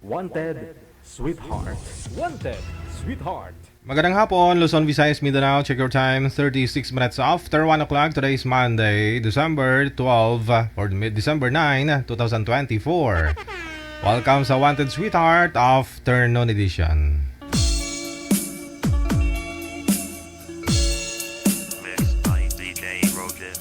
Wanted, Sweetheart. Wanted, Sweetheart. Magandang hapon, Luzon, Visayas, Mindanao. Check your time, 36 minutes after 1 o'clock. Today is Monday, December 12, or December 9, 2024. Welcome sa Wanted Sweetheart Afternoon Edition. Mixed by DJ Roger.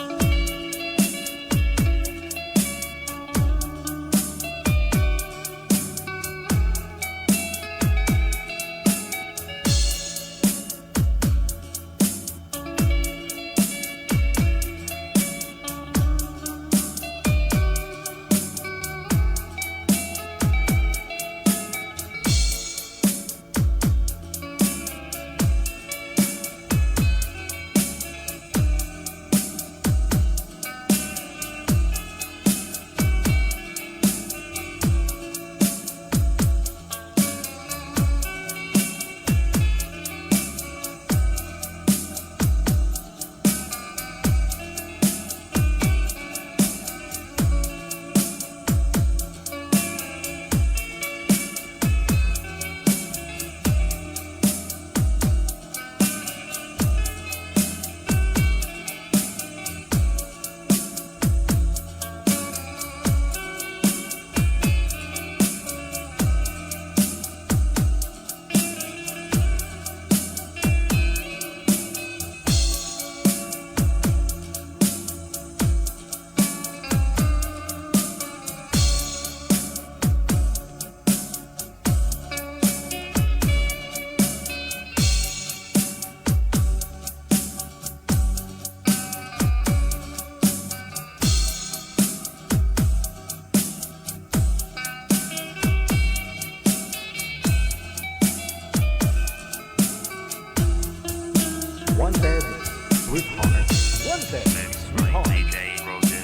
Wanted, Sweetheart. Wanted, Mixed by Sweetheart. DJ Roger.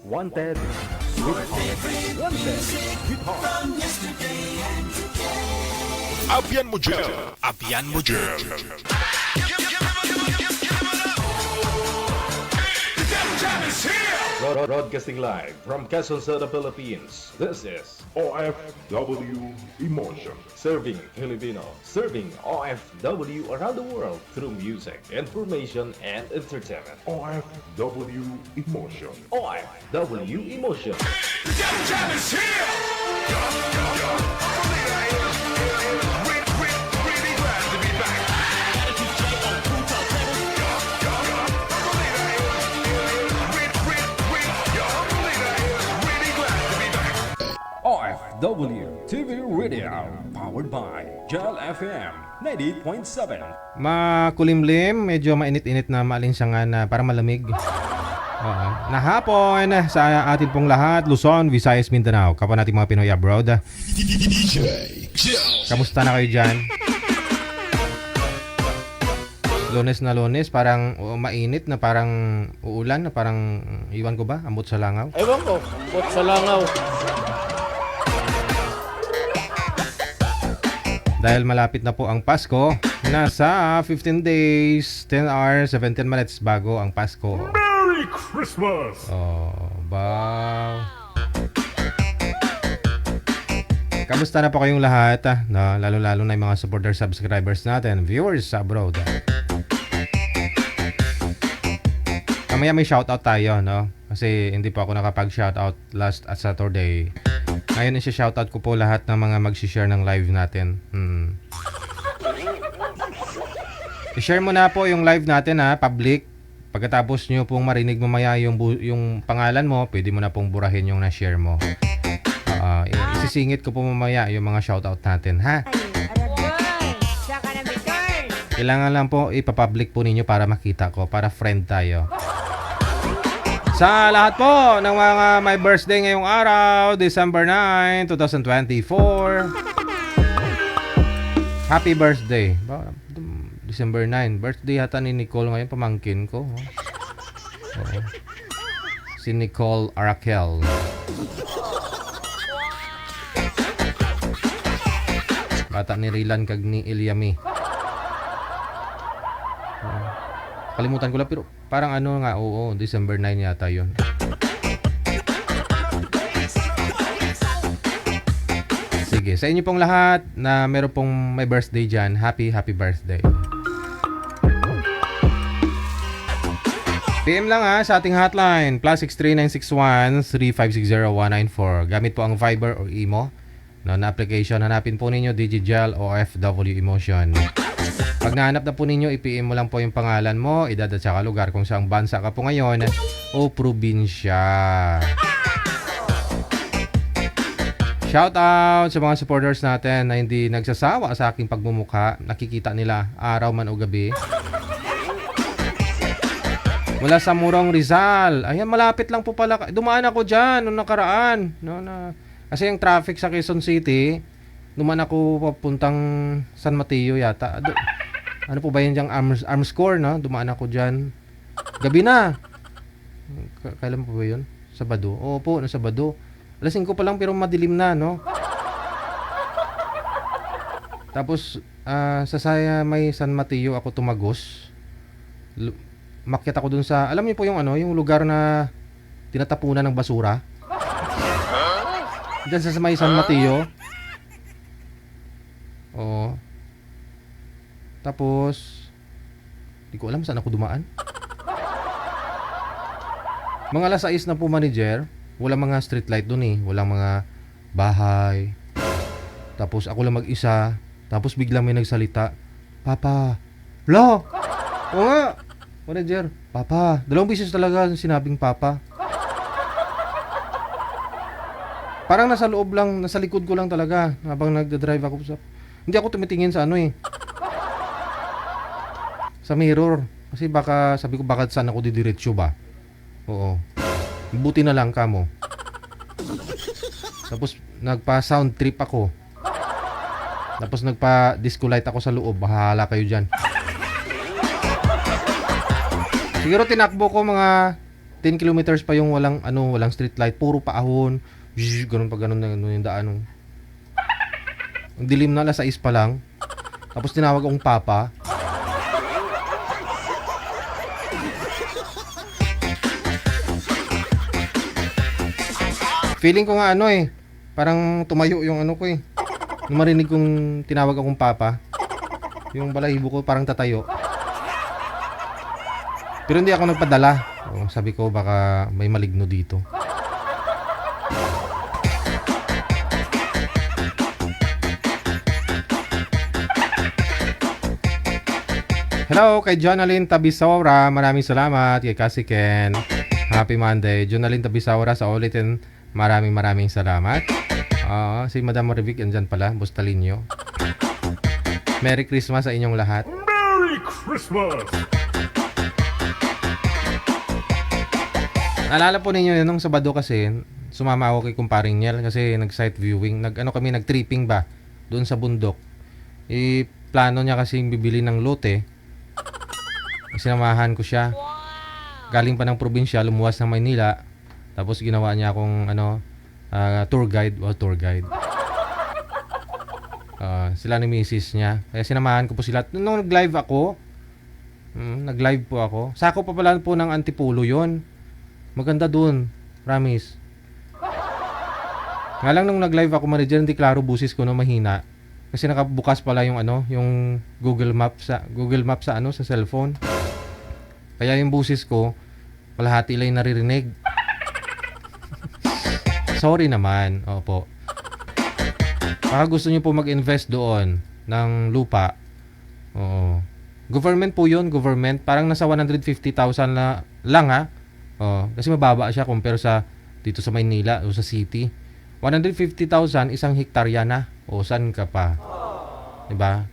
Wanted, Sweetheart. Wanted, Sweetheart. Abian mo dyan! Abian mo dyan! Broadcasting live from Quezon City, Philippines. This is OFW Emotion. Serving Filipino, serving OFW around the world through music, information, and entertainment. OFW Emotion. OFW Emotion. OFW TV Radio, powered by Jal FM 90.7. Makulimlim, medyo mainit-init na maalinsangan na parang malamig. Nahapon sa atin pong lahat, Luzon, Visayas, Mindanao. Kapwa natin mga Pinoy abroad. Kamusta na kayo dyan? Lunes na Lunes, parang mainit na parang uulan na parang iwan ko ba? Ambot sa langaw. Ewan ko, ambot sa langaw. Dahil malapit na po ang Pasko, nasa 15 days, 10 hours, 17 minutes bago ang Pasko. Merry Christmas! Oh, wow. Kamusta na po kayong lahat? No, lalo-lalo na yung mga supporter subscribers natin, viewers sa abroad. Kamaya may shoutout tayo, no? Kasi hindi po ako nakapag-shoutout last Saturday. Ngayon i-shoutout ko po lahat ng mga mag-share ng live natin. I-share mo na po yung live natin public. Pagkatapos nyo pong marinig mamaya yung pangalan mo, pwede mo na pong burahin yung na-share mo. Isisingit ko po mamaya yung mga shoutout natin, ha? Kailangan lang po ipapublic po ninyo para makita ko, para friend tayo. Sa lahat po ng mga may birthday ngayong araw, December 9, 2024. Happy birthday. December 9, birthday yata ni Nicole ngayon, pamangkin ko. Oo. Si Nicole Arakel. Bata ni Rilan kag ni Eliami. Kalimutan ko lang pero parang ano nga, oo, December 9 yata yun. Sige, sa inyo pong lahat na meron pong may birthday dyan, happy birthday. PM lang sa ating hotline, +63 961 3560194. Gamit po ang Viber o Imo. Na application, hanapin po ninyo Digigel OFW Emotion. Pag nahanap na po ninyo, i-PM mo lang po yung pangalan mo, edad at saka lugar kung saang bansa ka po ngayon o probinsya. Shout out sa mga supporters natin na hindi nagsasawa sa aking pagmumukha. Nakikita nila araw man o gabi. Mula sa Murong Rizal. Ayan, malapit lang po pala. Dumaan ako dyan noong nakaraan. Kasi yung traffic sa Quezon City, dumaan ako papuntang San Mateo yata. Ano po ba yun diyang arms core, no? Dumaan ako dyan. Gabi na. Kailan po ba yun? Sabado? Opo, na Sabado. Alas 5 pa lang pero madilim na, no? Tapos, sa may San Mateo ako tumagos. Makyat ako dun sa, alam niyo po yung yung lugar na tinatapunan ng basura. Diyan sa may San Mateo. Oo. Tapos, di ko alam saan ako dumaan. Mga alas 6 na po, manager. Walang mga street light dun Walang mga bahay. Tapos ako lang mag-isa. Tapos biglang may nagsalita. Papa. Lo! Oo nga. Manager. Papa. 2 beses talaga sinabing papa. Parang nasa loob lang, nasa likod ko lang talaga habang nagda-drive ako hindi ako tumitingin sa sa mirror. Kasi sabi ko baka saan ako didiretso ba. Oo. Buti na lang kamo. Tapos nagpa-sound trip ako. Tapos nagpa-disco light ako sa loob. Bahala kayo dyan. Siguro tinakbo ko mga 10 kilometers pa yung walang street light. Puro paahon. Ganun pa ganun yung daan. Ang dilim na, alas 6 pa lang. Tapos tinawag akong papa. Feeling ko nga parang tumayo yung ko Nung marinig kong tinawag akong papa, yung balahibo ko parang tatayo. Pero hindi ako nagpadala. Sabi ko baka may maligno dito. Hello kay Jonalyn Tabisaura. Maraming salamat kay Kasi Ken. Happy Monday. Jonalyn Tabisaura sa ulitin. Maraming salamat. Si Madam Marivic andyan pala. Bustalinyo. Merry Christmas sa inyong lahat. Merry Christmas! Naalala po ninyo nung Sabado kasi sumama ako kay kumparing Niel kasi nag-site viewing. Nag-tripping ba doon sa bundok. Plano niya kasi bibili ng lote. Sinamahan ko siya. Galing pa ng probinsya, lumuwas ng Maynila. Tapos ginawa niya akong tour guide. Tour guide. Sila ni misis niya. Kaya sinamahan ko po sila. Nung nag-live ako, nag-live po ako. Sako pa pala po ng Antipolo yon. Maganda dun. Promise. Nga lang nung nag-live ako, manager, hindi klaro busis ko no, mahina. Kasi nakabukas pala yung yung Google Maps sa sa cellphone. Kaya yung busis ko, kalahati lang yung naririnig. Sorry naman. Opo. Baka gusto niyo po mag-invest doon ng lupa. Oo. Government po yun, government. Parang nasa 150,000 na lang ha. Kasi mababa siya compare sa dito sa Maynila o sa city. 150,000 isang hektarya na. O saan ka pa? 'Di ba?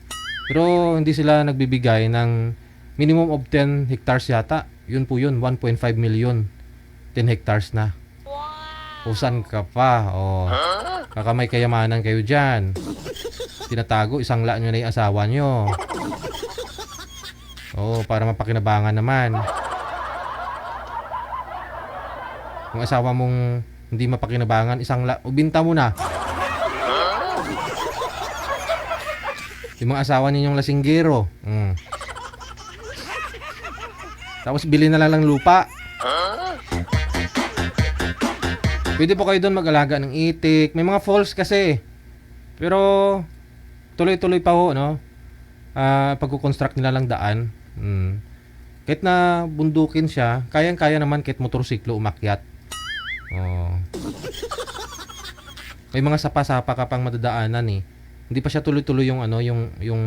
Pero hindi sila nagbibigay ng minimum of 10 hectares yata. Yun po yun, 1.5 million. 10 hectares na. O saan ka pa? Baka may kayamanan kayo dyan. Tinatago, isang la nyo na yung asawa nyo. Para mapakinabangan naman. Kung asawa mong hindi mapakinabangan, isang la, ubinta mo na. Yung mga asawa ninyong lasinggero. Tapos bili na lang ng lupa. Pwede po kayo doon mag-alaga ng itik. May mga falls kasi. Pero tuloy-tuloy pa ho, no? Pagkukonstruct nila lang daan. Kahit na bundukin siya, kayang-kaya naman kahit motorsiklo umakyat. May mga sapa-sapa ka pang madadaanan eh. Hindi pa siya tuloy-tuloy yung yung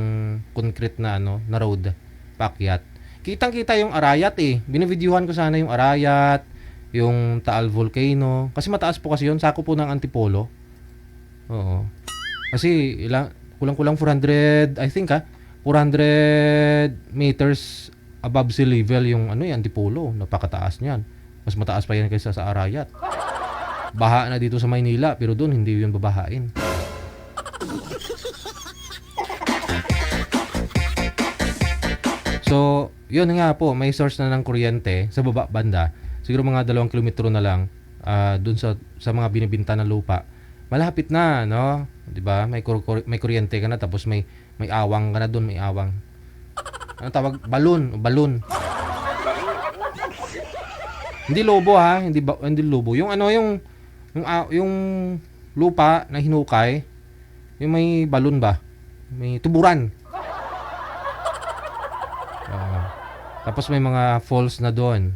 concrete na na road paakyat. Kitang-kita yung Arayat eh. Binivideohan ko sana yung Arayat, yung Taal Volcano. Kasi mataas po kasi yun. Sako po ng Antipolo. Oo. Kasi kulang-kulang 400, I think 400 meters above sea level yung yung Antipolo. Napakataas niyan. Mas mataas pa yan kaysa sa Arayat. Baha na dito sa Maynila, pero doon hindi yun babahain. So, yun nga po, may source na ng kuryente sa baba banda. Siguro mga 2 kilometro na lang dun sa mga binibinta na lupa. Malapit na, no? 'Di ba? May kuryente ka na tapos may awang ka na doon, may awang. Ano tawag? Balon. Hindi lobo ha, hindi lobo. Yung yung lupa na hinukay, yung may balon ba? May tuburan. Tapos may mga falls na doon.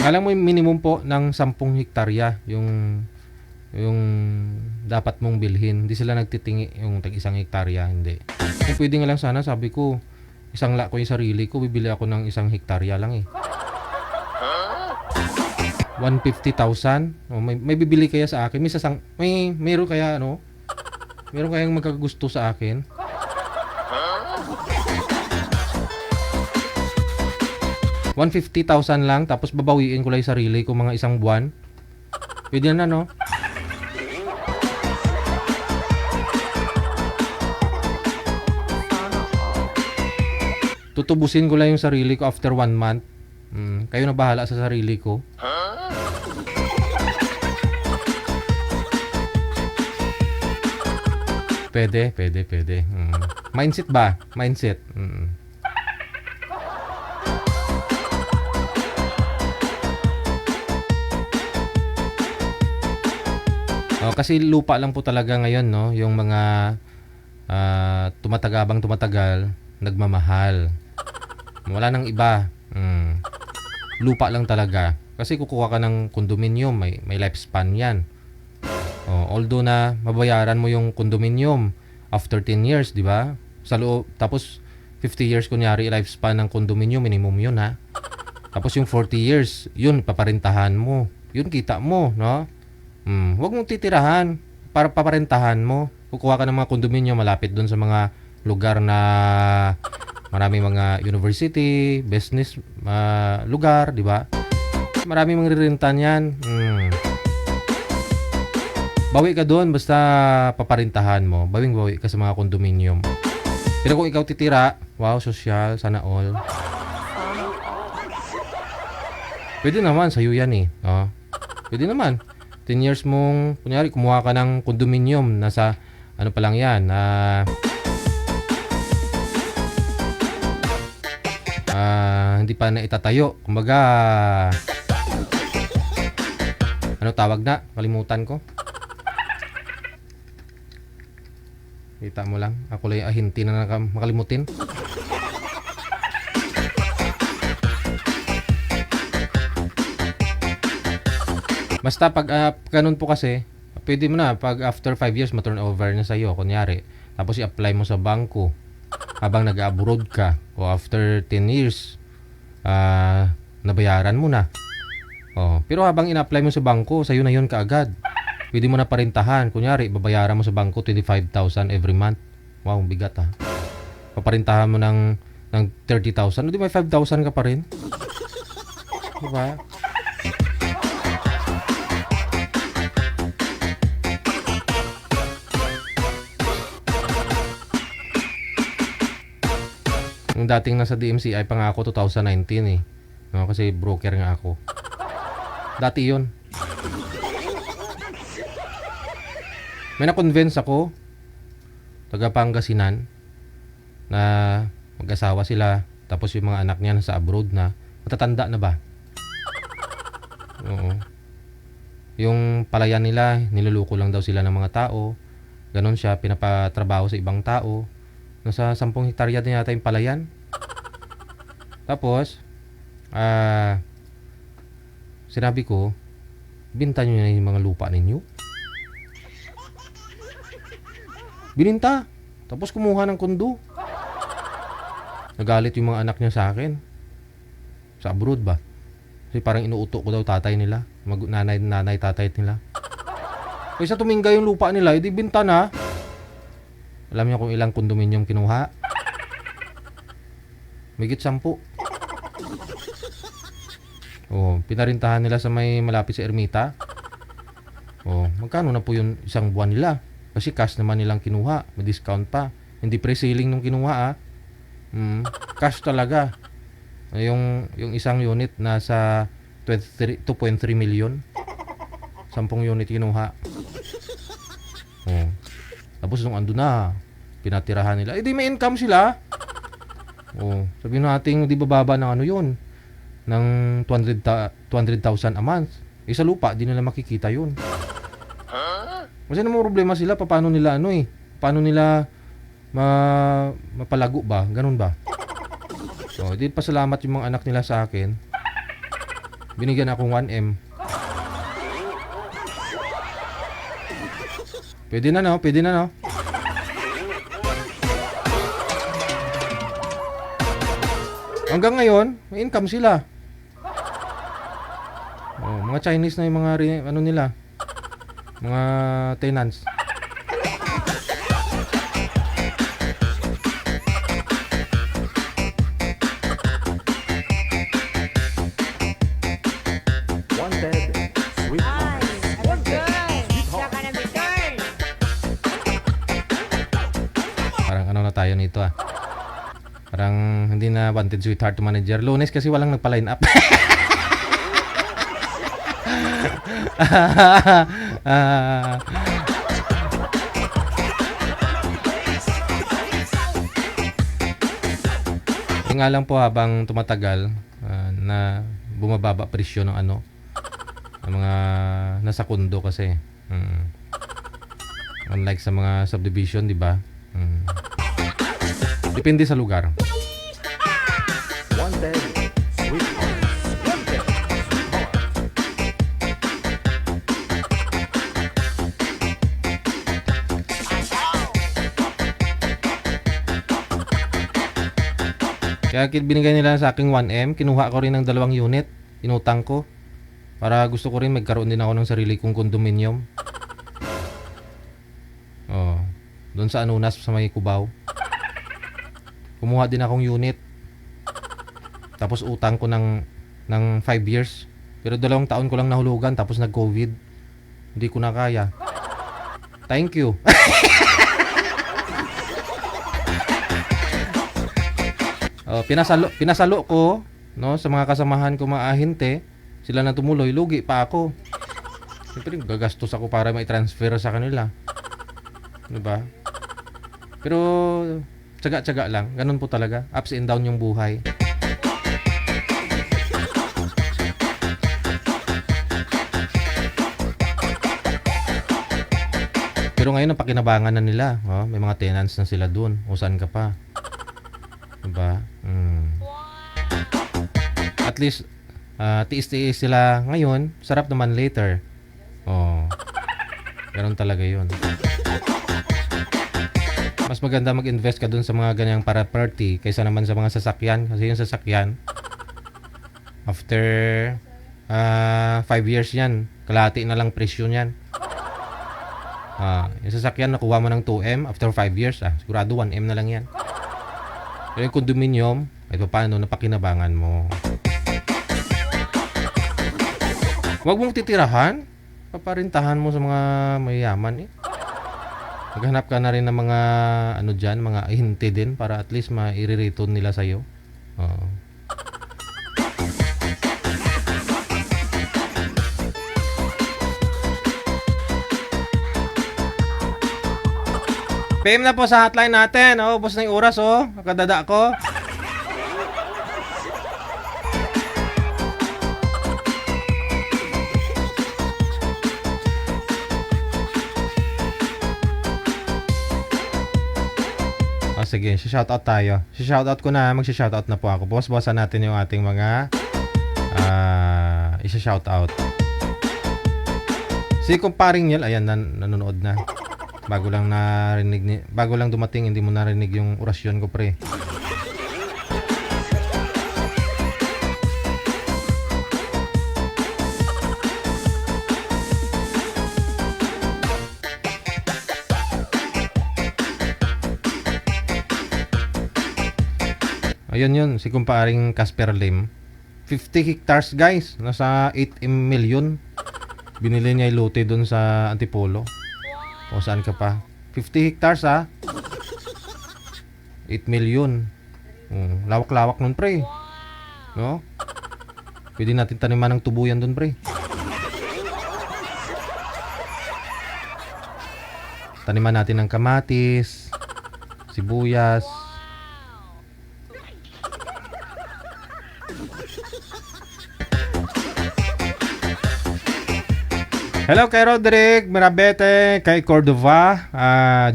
Alam mo yung minimum po ng 10 hektarya yung dapat mong bilhin. Hindi sila nagtitingi yung tag 1 hektarya, hindi. Kung pwede nga lang sana, sabi ko, isang la ko yung sarili ko, bibili ako ng 1 hektarya lang eh. 150,000. May bibili kaya sa akin? Meron kaya meron kayang magkagusto sa akin? $150,000 lang, tapos babawiin ko lang yung sarili ko mga 1 buwan. Pwede na, no? Tutubusin ko lang yung sarili ko after 1 month. Kayo na bahala sa sarili ko. Pwede. Mindset ba? Mindset. Kasi lupa lang po talaga ngayon, no? Yung mga tumatagal, nagmamahal. Wala nang iba. Lupa lang talaga. Kasi kukuha ka ng condominium, may lifespan yan. Although na mabayaran mo yung condominium after 10 years, di ba? Sa loob, tapos 50 years kunyari lifespan ng condominium, minimum yun ha. Tapos yung 40 years, yun paparentahan mo. Yun kita mo, no? Huwag mong titirahan para paparentahan mo. Kukuha ka ng mga condominium malapit doon sa mga lugar na maraming mga university, business lugar, di ba? Maraming mga rirenta niyan. Bawi ka doon basta paparentahan mo. Bawi ka sa mga condominium. Pero kung ikaw titira, Wow, sosyal. Sana all. Pwede naman, sa'yo yan eh. Oh. Pwede naman. 10 years mong, kunyari, kumuha ka ng condominium. Nasa, ano pa lang yan, hindi pa na itatayo. Kumbaga, ano tawag na? Kalimutan ko. Kita mo lang. Ako lang ahinti na makalimutin. Basta pag ganun po kasi, pwede mo na pag after 5 years ma-turn over na sa'yo, kunyari. Tapos i-apply mo sa bangko habang nag-abroad ka. O after 10 years, nabayaran mo na. O, pero habang ina-apply mo sa bangko, sa'yo na yun kaagad. Pwede mo na parintahan. Kunyari, babayaran mo sa bangko 25,000 every month. Wow, bigat ha. Paparintahan mo ng 30,000. Hindi may 5,000 ka pa rin. Diba? Yung dating nasa DMCI pa nga ako 2019 eh. No, kasi broker nga ako. Dati yun. May na-convince ako, taga Pangasinan, na mag-asawa sila, tapos yung mga anak niya nasa abroad na, matatanda na ba? Oo. Yung palayan nila, niluluko lang daw sila ng mga tao. Ganon siya, pinapatrabaho sa ibang tao. Nasa 10 hektarya din yata yung palayan. Tapos, sinabi ko, binta nyo na yung mga lupa ninyo. Bininta. Tapos kumuha ng kondo. Nagalit yung mga anak niya sa akin. Sa abroad ba? Kasi parang inuuto ko daw tatay nila. Nanay tatay nila. Kaysa tumingga yung lupa nila, edi binta na. Alam niyo kung ilang kondominium kinuha? Migit 10. Oh, pinarintahan nila sa may malapit sa Ermita. Oh, magkano na po yung isang buwan nila? Kasi cash naman nilang kinuha, may discount pa. Hindi pre-selling nung kinuha cash talaga. Yung isang unit nasa 2.3 million. 10 unit kinuha. Oh. Tapos nung ando na, pinatirahan nila. Di may income sila. Oh, sabihin natin, di bababa ng ano yun? Ng 200,000 a month. Sa lupa, di nila makikita yun. Kasi namang problema sila, paano nila paano nila mapalago ba? Ganun ba? So, di pasalamat yung mga anak nila sa akin. Binigyan akong 1M. Pwede na no? Hanggang ngayon, may income sila. Oh, mga Chinese na yung mga ano nila. Mga tenants. Wanted, sweet Ay, alam ko. Siya ka na return. Parang ano na tayo nito Parang hindi na wanted sweetheart to manager. Lunes kasi walang nagpa-line up. Yung nga lang po habang tumatagal na bumababa presyo ng ng mga nasa kondo kasi. Unlike sa mga subdivision, di ba? Depende sa lugar. wanted, sweet wanted, Kaya binigay nila sa aking 1M, kinuha ko rin ng 2 unit, inutang ko. Para gusto ko rin magkaroon din ako ng sarili kong condominium. Oh, doon sa Anunas sa may Cubao. Kumuha din akong unit. Tapos utang ko ng 5 years. Pero 2 taon ko lang nahulugan tapos nag-COVID. Hindi ko na kaya. Thank you. Pinasalo ko, no, sa mga kasamahan ko mga ahente. Sila na tumuloy, lugi pa ako. Siyempre, gagastos ako para mai-transfer sa kanila. Diba? Pero, tsaga-tsaga lang. Ganun po talaga. Ups and down yung buhay. Pero ngayon, napakinabangan na nila. Oh, may mga tenants na sila dun. O saan ka pa? Diba? At least, tiis-tiis sila ngayon. Sarap naman later. Oh, ganun talaga yun. Mas maganda mag-invest ka dun sa mga ganyang property kaysa naman sa mga sasakyan. Kasi yung sasakyan, after 5 years yan, kalahati na lang presyo yan. Yung sasakyan, nakuha mo ng 2M after 5 years, sigurado 1M na lang yan. Pero yung condominium, ay paano, napakinabangan mo. Huwag mong titirahan, paparintahan mo sa mga mayayaman eh. Maghanap ka na rin ng mga ano dyan, mga ahinte din para at least ma-i-return nila sa'yo. PM na po sa hotline natin. Ubos na yung oras, Nakadada ko. Sige, shoutout tayo. Shoutout ko na, magsi-shoutout na po ako. Boss-bossan natin yung ating mga isa-shoutout. Si kumparing Niel, ayan, nanonood na. Bago lang dumating, hindi mo narinig yung orasyon ko, pre. Ayun yun, si kumparing Casper Lim. 50 hectares guys, nasa 8 million. Binili niya yung lote dun sa Antipolo. O saan ka pa? 50 hectares 8 million. Lawak-lawak nun pre. No? Pwede natin taniman ng tubuyan dun pre. Taniman natin ng kamatis, sibuyas. Hello kay Roderick Mirabete, kay Cordova,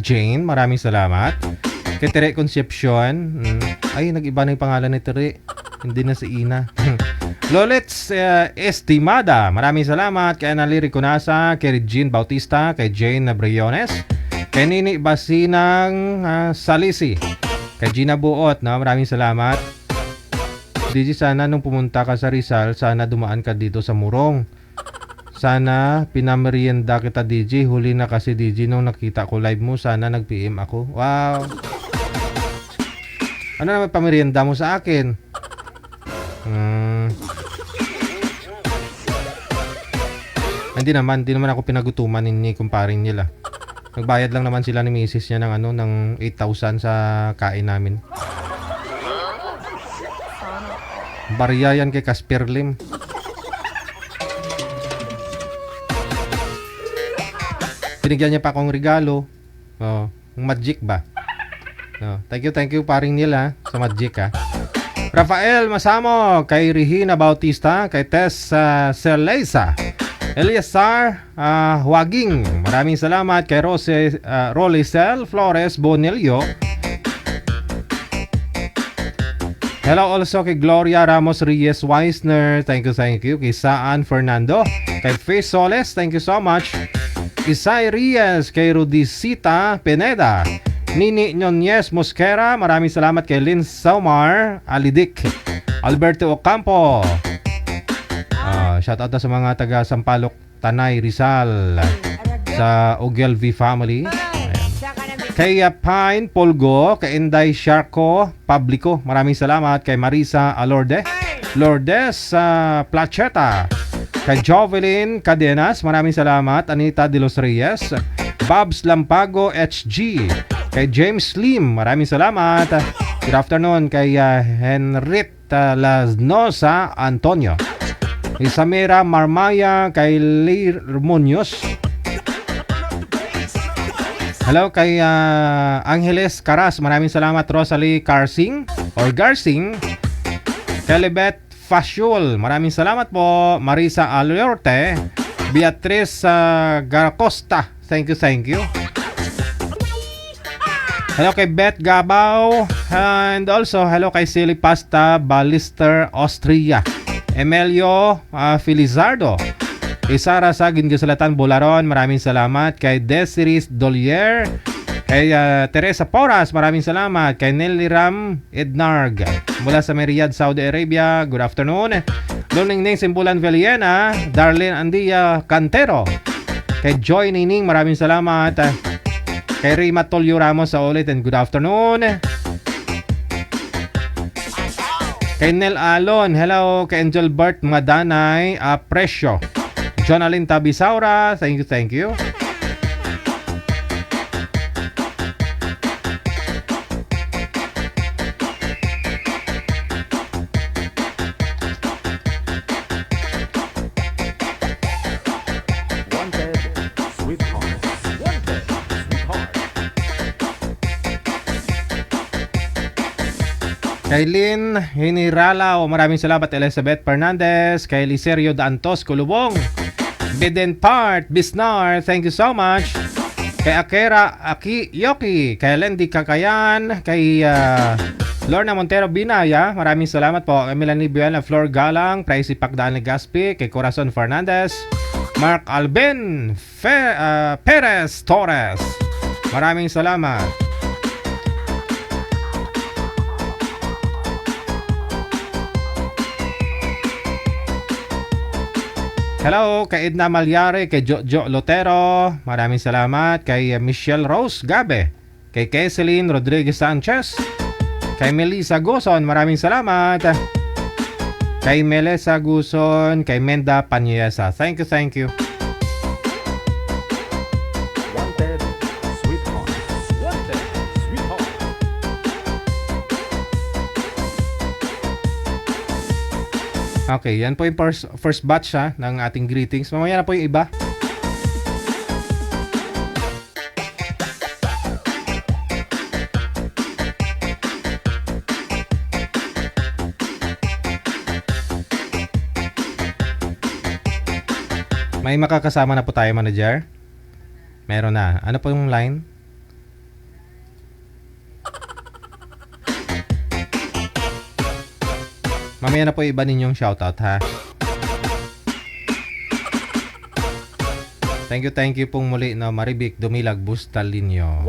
Jane, maraming salamat. Kay Tere Concepcion, ay nag-iba na yung pangalan ni Tere, hindi na si Ina. Lolets Estimada, maraming salamat. Kay Anali Riconasa, kay Regine Bautista, kay Jane Briones, kay Nini Basinang Salisi, kay Gina Buot, maraming salamat. DJ, sana nung pumunta ka sa Rizal, sana dumaan ka dito sa Murong. Sana pinamerienda kita DJ. Huli na kasi DJ nung nakita ko live mo. Sana nag-PM ako. Wow. Ano naman pamerienda mo sa akin? Hindi naman ako pinagutuman ni kumparing nila. Nagbayad lang naman sila ni misis niya ng 8,000 sa kain namin. Barya yan kay Casper Lim. Binigyan niya pa akong regalo. Magic ba? Thank you paring nila sa magic Rafael Masamo, kay Regina Bautista, kay Tess Celesa, Eliasar Huaging, maraming salamat. Kay Rolicel Flores Bonelio. Hello also kay Gloria Ramos Reyes Weisner, thank you. Kay Saan Fernando, kay Faith Soles, thank you so much. Isay Reyes, kay Rudisita Pineda, Nini Nyones Mosquera, maraming salamat. Kay Lynn Saumar Alidik, Alberto Ocampo, shoutout na sa mga taga Sampaloc, Tanay, Rizal, sa Ogilvy family. Kay Pine Polgo, kay Inday Sharko Publico, maraming salamat. Kay Marisa Lourdes Placheta, kay Jovelyn Cadenas, maraming salamat. Anita De Los Reyes, Babs Lampago HG, kay James Slim, maraming salamat. Good afternoon kay Henrita Lasnosa Antonio. Isamira Marmaya kay Lir Munoz. Hello kay Angeles Caras. Maraming salamat. Rosalie Garsing. Kelibet Fashul. Maraming salamat po. Marisa Alorte. Beatrice Garcosta. Thank you. Hello kay Beth Gabaw. And also hello kay Silly Pasta Balister Austria. Emelio Filizardo. Kay Sara Sagin Gasalatan Bularon. Maraming salamat. Kay Desiris Dolier. Kay Teresa Porras. Maraming salamat. Kay Nelly Ram Ednarg mula sa Riyadh, Saudi Arabia. Good afternoon. Luning Ning Simbulan Veliena. Darlene Andia Cantero. Kay Joy Nining. Maraming salamat. Kay Rima Tolyo Ramos sa ulit and good afternoon. Kay Nel Alon, hello. Kay Angel Bert Madanay Presyo. Jonalyn Tabisaura, thank you. Kay Lynn Hinirala, maraming salamat. Elizabeth Fernandez, kay Licerio Dantos Kulubong, Biden Part Bisnar, thank you so much. Kay Akera Yoki, kay Lendi Kakayan, kay Lorna Montero Binaya, maraming salamat po. Kay Melanie Buena, Flor Galang, Tracy Pagdaan Gaspi, kay Corazon Fernandez, Mark Alben Perez Torres, maraming salamat. Hello kay Edna Malyari, kay Jojo Lotero, maraming salamat. Kay Michelle Rose Gabe, kay Keseline Rodriguez Sanchez, kay Melissa Guson, maraming salamat. Kay Melissa Guson, kay Menda Panyesa, thank you. Okay, yan po yung first batch ng ating greetings. Mamaya na po yung iba. May makakasama na po tayo, manager. Meron na. Ano po yung line? Mamaya na po iba ninyong shoutout, ha. Thank you pong muli na Maribik Dumilag Bustalinyo.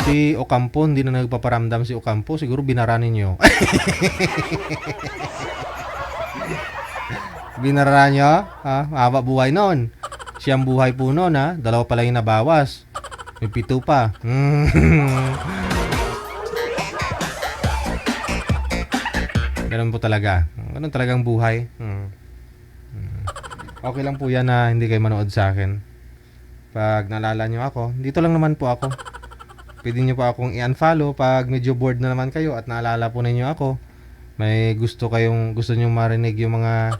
Si Ocampo, hindi na nagpaparamdam si Ocampo. Siguro binara ninyo. Binara nyo? Ha? Haba buhay nun. Siyang buhay po nun, ha. Dalawa pala yung nabawas. May 7 pa. Ganun po talaga. Ganun talagang buhay. Okay lang po yan na hindi kayo manood sa akin. Pag naalala nyo ako, dito lang naman po ako. Pwede nyo pa akong i-unfollow pag medyo bored na naman kayo at naalala po ninyo ako. May gusto nyo marinig yung mga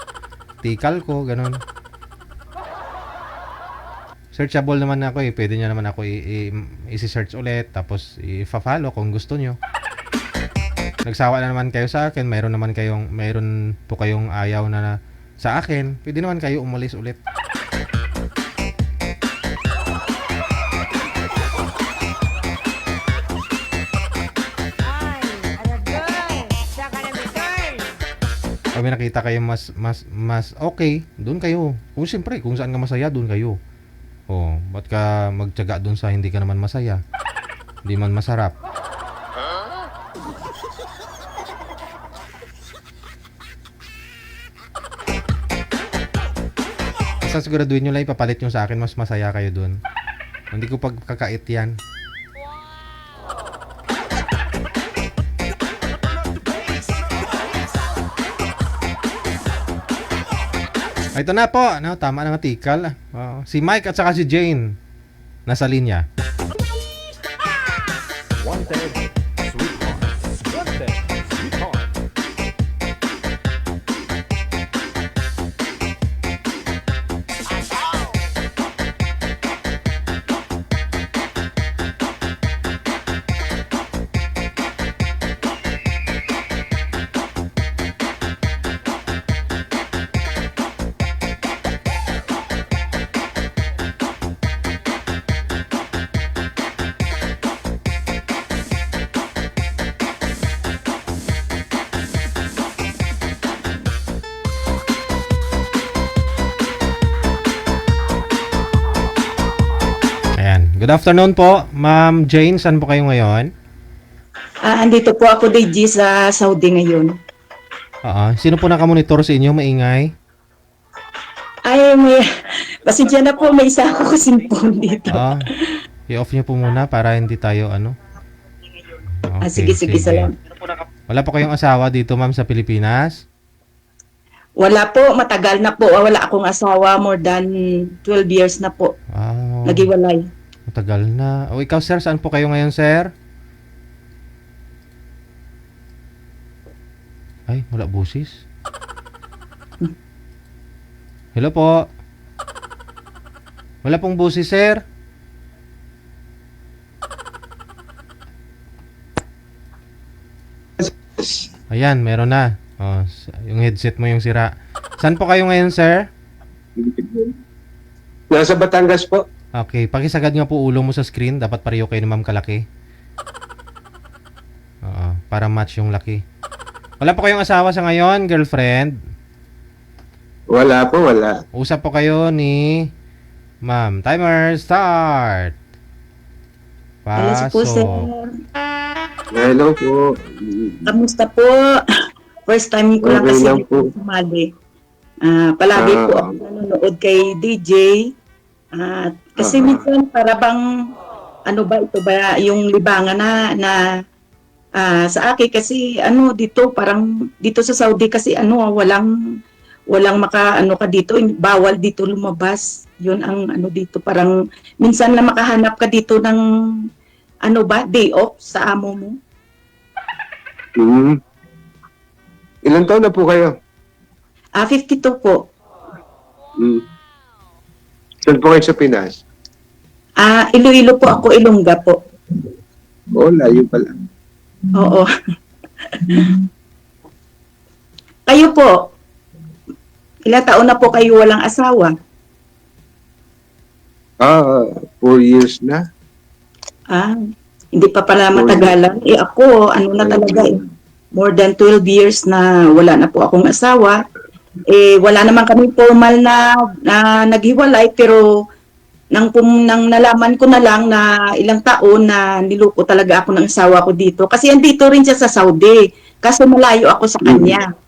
tikal ko, ganun. Searchable naman ako eh. Pwede nyo naman ako i-search ulit tapos i-follow kung gusto nyo. Nagsawa na naman kayo sa akin, mayroon po kayong ayaw na sa akin, pwede naman kayo umalis ulit. Pag may nakita kayo mas okay, doon kayo. Kung saan ka masaya, doon kayo. Ba't ka magtiyaga doon sa hindi ka naman masaya? Hindi man masarap. Basta siguraduhin nyo lang ipapalit nyo sa akin, mas masaya kayo dun. Hindi ko pagkakait yan. Ito na po, tama na nga tikal. Si Mike at saka si Jane nasa linya. Good afternoon po, Ma'am Jane. Saan po kayo ngayon? Andito po ako, DJ, sa Saudi ngayon. Sino po nakamonitor sa inyo? Maingay? Ay, pasensya na po, may isa ako kasing phone dito. I-off niyo po muna para hindi tayo Okay, sige, salamat. Wala po kayong asawa dito, ma'am, sa Pilipinas? Wala po, matagal na po. Wala akong asawa, more than 12 years na po. Nagiwalay. Matagal na. Ikaw, sir, saan po kayo ngayon, sir? Ay, wala busis. Hello po. Wala pong busis, sir. Ayan, meron na. Yung headset mo yung sira. Saan po kayo ngayon, sir? Nasa Batangas po. Okay, pakisagad nga po ulo mo sa screen. Dapat pareho kayo ni ma'am kalaki. Para match yung laki. Wala po kayong asawa sa ngayon, girlfriend? Wala po, wala. Usap po kayo ni ma'am. Timer, start! Alas po, sir. Hello po. Kamusta po? First time ko lang Okay kasi lang po. sumali. Palagi po ako nanonood kay DJ. Kasi minsan para bang, ano ba, ito ba yung libangan na sa akin kasi dito parang dito sa Saudi kasi walang ka dito, bawal dito lumabas. Yun ang dito, parang minsan lang makahanap ka dito ng day off sa amo mo. Ilan taon na po kayo? 52 po. Saan po kayo sa Pinas? Iloilo po ako, Ilongga po. Layo pala. Oo. Kayo po, ilang taon na po kayo walang asawa? 4 years na. Hindi pa pala matagalan. Ako, na talaga more than 12 years na wala na po akong asawa. Wala naman kami formal na naghiwalay, pero nang nalaman ko na lang na ilang taon na niloko talaga ako ng asawa ko dito. Kasi andito rin siya sa Saudi. Kaso malayo ako sa kanya.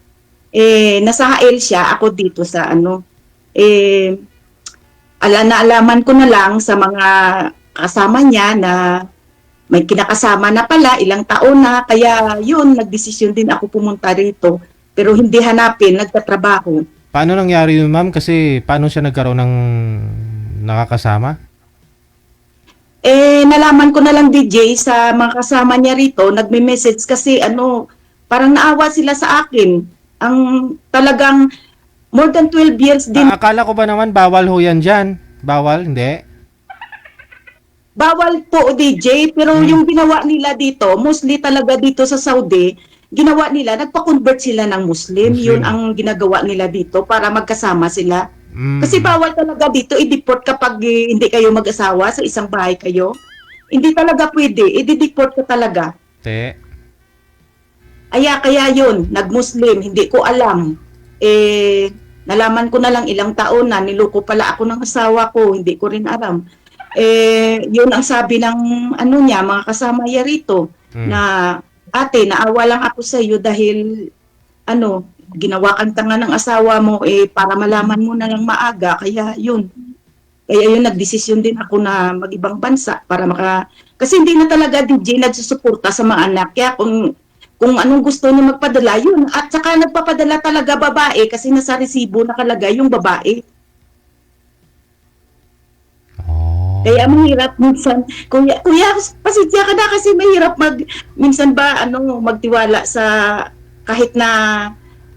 Nasa HL siya, ako dito sa naalaman ko na lang sa mga kasama niya na may kinakasama na pala, ilang taon na, kaya yun, nagdesisyon din ako pumunta rito. Pero hindi hanapin, nagtatrabaho. Paano nangyari yun, ma'am? Kasi paano siya nagkaroon ng nakakasama? Nalaman ko na lang, DJ, sa mga kasama niya rito, nagme-message kasi parang naawa sila sa akin. Ang talagang more than 12 years din. Akala ko ba naman bawal ho yan dyan? Bawal? Hindi? Bawal po, DJ, pero yung ginawa nila dito, mostly talaga dito sa Saudi, ginawa nila, nagpa-convert sila ng Muslim. Yun ang ginagawa nila dito para magkasama sila. Kasi bawal talaga dito i-deport kapag hindi kayo mag-asawa, sa isang bahay kayo. Hindi talaga pwede, i-deport ka talaga. Kaya yun, nag-Muslim, hindi ko alam. Nalaman ko na lang ilang taon na niloko pala ako ng asawa ko, hindi ko rin alam. Yun ang sabi ng niya, mga kasama niya rito, na ate, naawa lang ako sa iyo dahil ginawa kang tanga ng asawa mo para malaman mo na lang maaga. Kaya yun, nagdesisyon din ako na mag-ibang bansa para kasi hindi na talaga DJ nagsusuporta sa mga anak. Kaya kung anong gusto niya magpadala, yun. At saka nagpapadala talaga babae kasi nasa resibo nakalagay yung babae. Kaya mahirap minsan, kuya, pasensya ka na kasi mahirap minsan ba magtiwala sa kahit na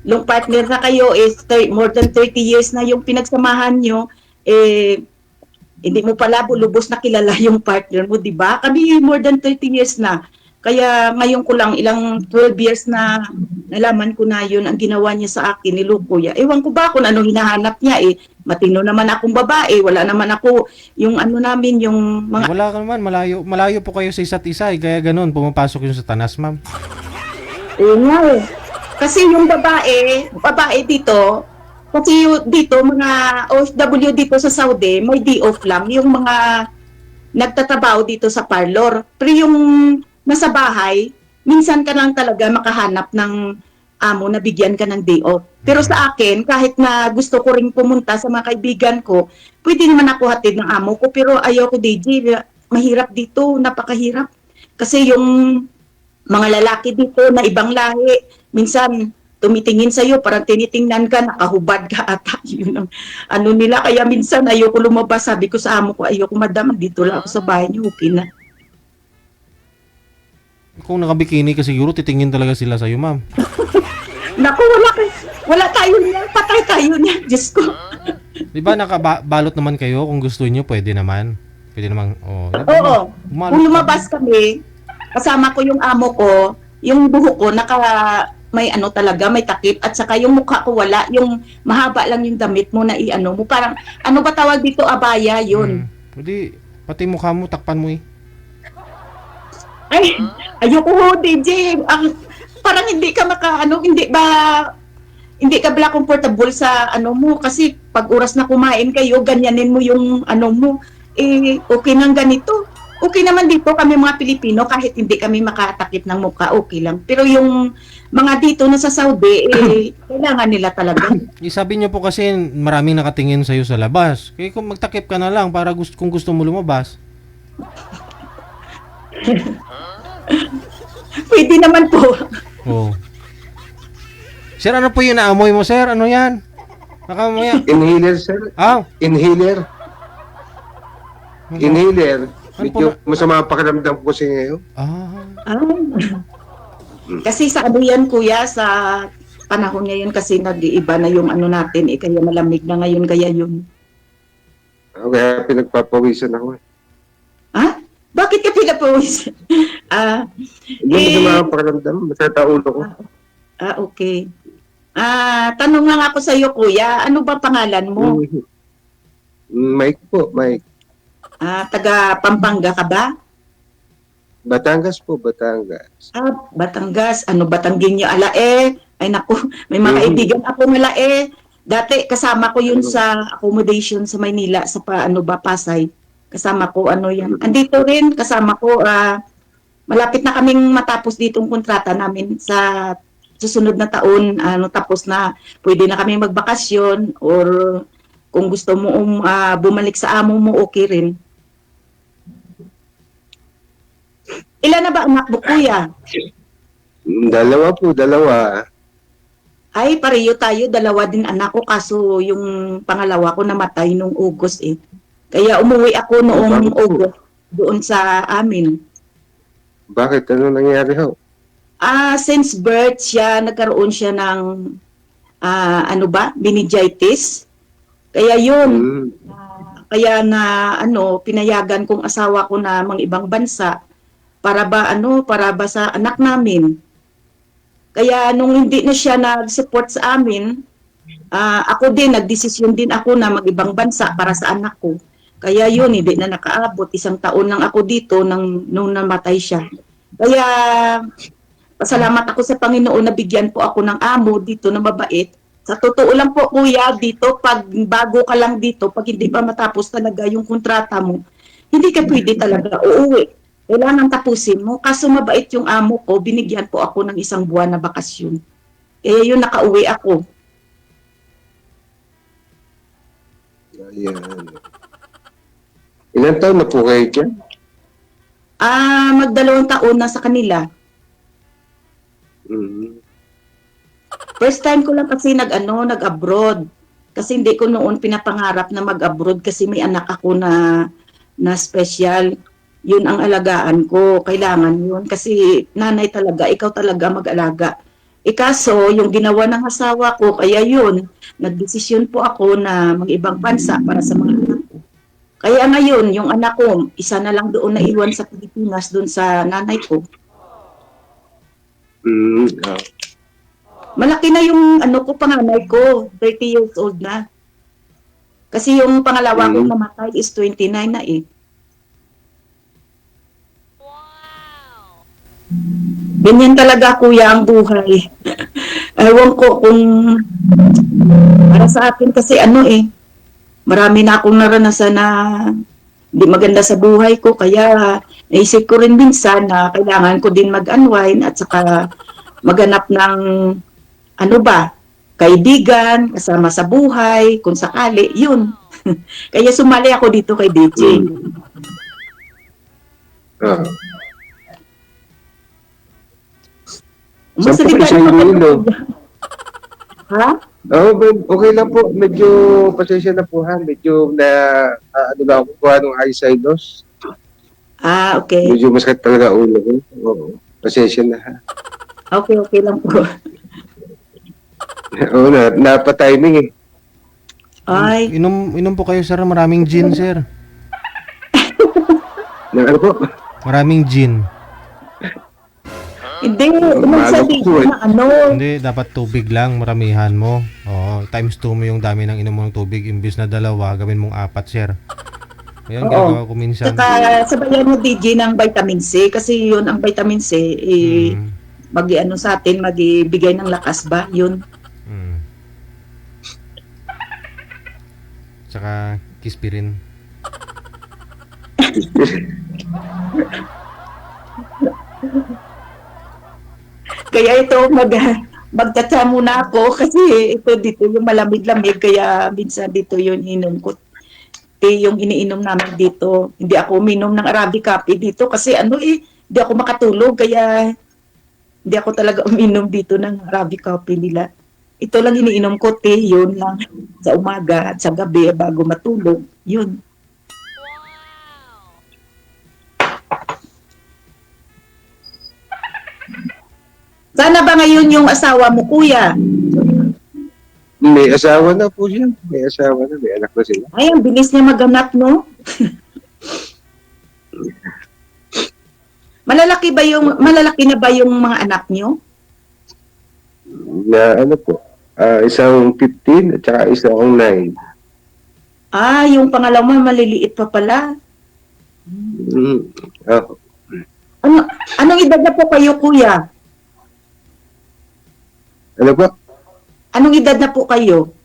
long partner na kayo more than 30 years na yung pinagsamahan nyo, hindi mo pala lubos na kilala yung partner mo, di ba? Kami more than 30 years na. Kaya ngayon ko lang, ilang 12 years na nalaman ko na yun ang ginawa niya sa akin, niloko niya. Ewan ko ba kung ano hinahanap niya matino naman akong babae, wala naman ako yung namin, yung mga... Wala ka naman, malayo po kayo sa isa't isa kaya ganun, pumapasok yung sa tanas, ma'am. nga Kasi yung babae dito, kasi dito, mga OFW dito sa Saudi, may day off lang. Yung mga nagtatrabaho dito sa parlor. Pero yung nasa bahay, minsan ka lang talaga makahanap ng amo na bigyan ka ng day off. Pero sa akin, kahit na gusto ko ring pumunta sa mga kaibigan ko, pwede naman ako hatid ng amo ko, pero ayaw ko, DJ, mahirap dito, napakahirap. Kasi yung mga lalaki dito na ibang lahi, minsan tumitingin sa'yo, parang tinitingnan ka, nakahubad ka ata. Yun ang ano nila. Kaya minsan ayoko lumabas. Sabi ko sa amo ko, ayoko madam, dito lang ako sa bahay niyo, okay na. Kung nakabikini ka siguro, titingin talaga sila sa'yo, ma'am. Naku, wala tayo niyan. Patay tayo niyan. Diyos ko. Di ba nakabalot naman kayo? Kung gusto niyo, pwede naman. Pwede naman, oh. Oo. Kung lumabas kami, kasama ko yung amo ko, yung buhok ko, may ano talaga, may takip, at saka yung mukha ko wala, yung mahaba lang yung damit mo na i-ano mo. Parang, ano ba tawag dito? Abaya, yun. Pwede, pati mukha mo, takpan mo eh. Ay, ayoko ho, DJ. Parang hindi ka hindi ka bala comfortable sa ano mo kasi pag oras na kumain kayo, ganyanin mo yung ano mo. Okay nang ganito. Okay naman dito kami mga Pilipino kahit hindi kami makatakip ng mukha, okay lang. Pero yung mga dito na sa Saudi, kailangan nila talaga. Sabi niyo po kasi maraming nakatingin sa'yo sa labas. Kaya kung magtakip ka na lang para kung gusto mo lumabas. Pwede naman po. Oh. Sir, ano po yung naamoy mo, sir? Ano yan? Nakamaya. Inhaler, sir. Inhaler. Inhaler. Medyo masama ang pakiramdam ko kasi ngayon. Kasi sa ano yan, kuya, sa panahon ngayon kasi nag-iiba na yung ano natin, kaya malamig na ngayon, kaya yun. Kaya pinagpapawisan ako. Bakit ka pinapawisan? Hindi masama ang pakiramdam, masata ulo ko. Okay. Tanong lang ako sa iyo, kuya, ano ba pangalan mo? Mike po, Mike. Taga Pampanga ka ba? Batangas po, Batangas. Batangas. Ano, Batanggenyo, Alae? Ay naku, may mga kaibigan ako ng Alae. Dati kasama ko yun sa accommodation sa Maynila, sa Pasay. Kasama ko, yan. Andito rin, kasama ko, malapit na kaming matapos ditong kontrata namin sa susunod na taon, tapos na pwede na kami magbakasyon or kung gusto mo bumalik sa amo mo, okay rin. Ilan na ba anak mo, kuya? Dalawa po, dalawa. Ay, pareho tayo, dalawa din anak ko, kaso yung pangalawa ko namatay nung August eh. Kaya umuwi ako noong August doon sa amin. Bakit? Ano nangyari ho? Since birth nagkaroon siya ng meningitis. Kaya yun. Kaya pinayagan kong asawa ko na mga ibang bansa para ba sa anak namin. Kaya nung hindi na siya nag-support sa amin, ako din nagdesisyon din ako na mag-ibang bansa para sa anak ko. Kaya yun, hindi na nakaabot. 1 taon lang ako dito nung namatay siya. Kaya pasalamat ako sa Panginoon na bigyan po ako ng amo dito na mabait. Sa totoo lang po, kuya, dito, pag bago ka lang dito, pag hindi pa matapos talaga yung kontrata mo, hindi ka pwede talaga uuwi. Kailangan tapusin mo. Kaso mabait yung amo ko, binigyan po ako ng 1 buwan na bakasyon. Kaya yun, nakauwi ako. Ayan. Ilan taon na po kayo dyan? Mag-2 taon na sa kanila. First time ko lang kasi nag-abroad. Kasi hindi ko noon pinapangarap na mag-abroad kasi may anak ako na special. Yun ang alagaan ko. Kailangan yun. Kasi nanay talaga, ikaw talaga mag-alaga. Kaso, yung ginawa ng asawa ko, kaya yun, nagdesisyon po ako na mag-ibang bansa para sa mga anak ko. Kaya ngayon, yung anak ko, isa na lang doon na iwan sa Pilipinas, doon sa nanay ko. Malaki na yung panganay ko, 30 years old na. Kasi yung pangalawa ko namatay is 29 na eh. Ganyan talaga, kuya, ang buhay. Ewan ko kung para sa akin kasi marami na akong naranasan na hindi maganda sa buhay ko. Kaya naisip ko rin minsan na kailangan ko din mag-unwind at saka maghanap ng ano ba, kaibigan, kasama sa buhay, kung sakali, yun. Kaya sumali ako dito kay DJ. Ah. Mas Saan po kayo sa Iloilo? Ha? Okay lang po. Medyo pasensya na po ha. Medyo na ano na ako kuha ng eyesight loss. Ah, okay. Medyo masakit talaga ulo ko. Oo. Pasensya na ha. Okay lang po. Oo na. Napa-timing eh. Ay, Inom po kayo, sir. Maraming gin, sir. Ano po? Maraming gin. hindi. Sabi po eh. na ano. Hindi, dapat tubig lang. Maramihan mo. Oo, times 2 mo yung dami ng inom mo ng tubig. Imbis na 2, gawin mong 4, sir. Ayan, Oo. gagawa ko minsan. Saka sabayan mo DJ ng vitamin C kasi yun ang vitamin C mag-ano sa atin, magbigay ng lakas ba? Yun. Saka kispirin. Kaya ito magtatsa muna ako kasi ito dito yung malamig-lamig kaya minsan dito yung inom ko. Yung iniinom namin dito. Hindi ako uminom ng Arabic coffee dito kasi hindi ako makatulog kaya hindi ako talaga uminom dito ng Arabic coffee nila. Ito lang iniinom ko, yun lang sa umaga at sa gabi bago matulog. Yun. Sana ba ngayon yung asawa mo, kuya? May asawa na po siya. May asawa na. May anak na sila. Ay, ang bilis niya maganap, no? Malalaki na ba yung mga anak niyo? Na ano po. Isang 15 at saka isang 9. Ah, yung pangalawa maliliit pa pala. Anong edad na po kayo, kuya? Ano po? Anong edad na po kayo?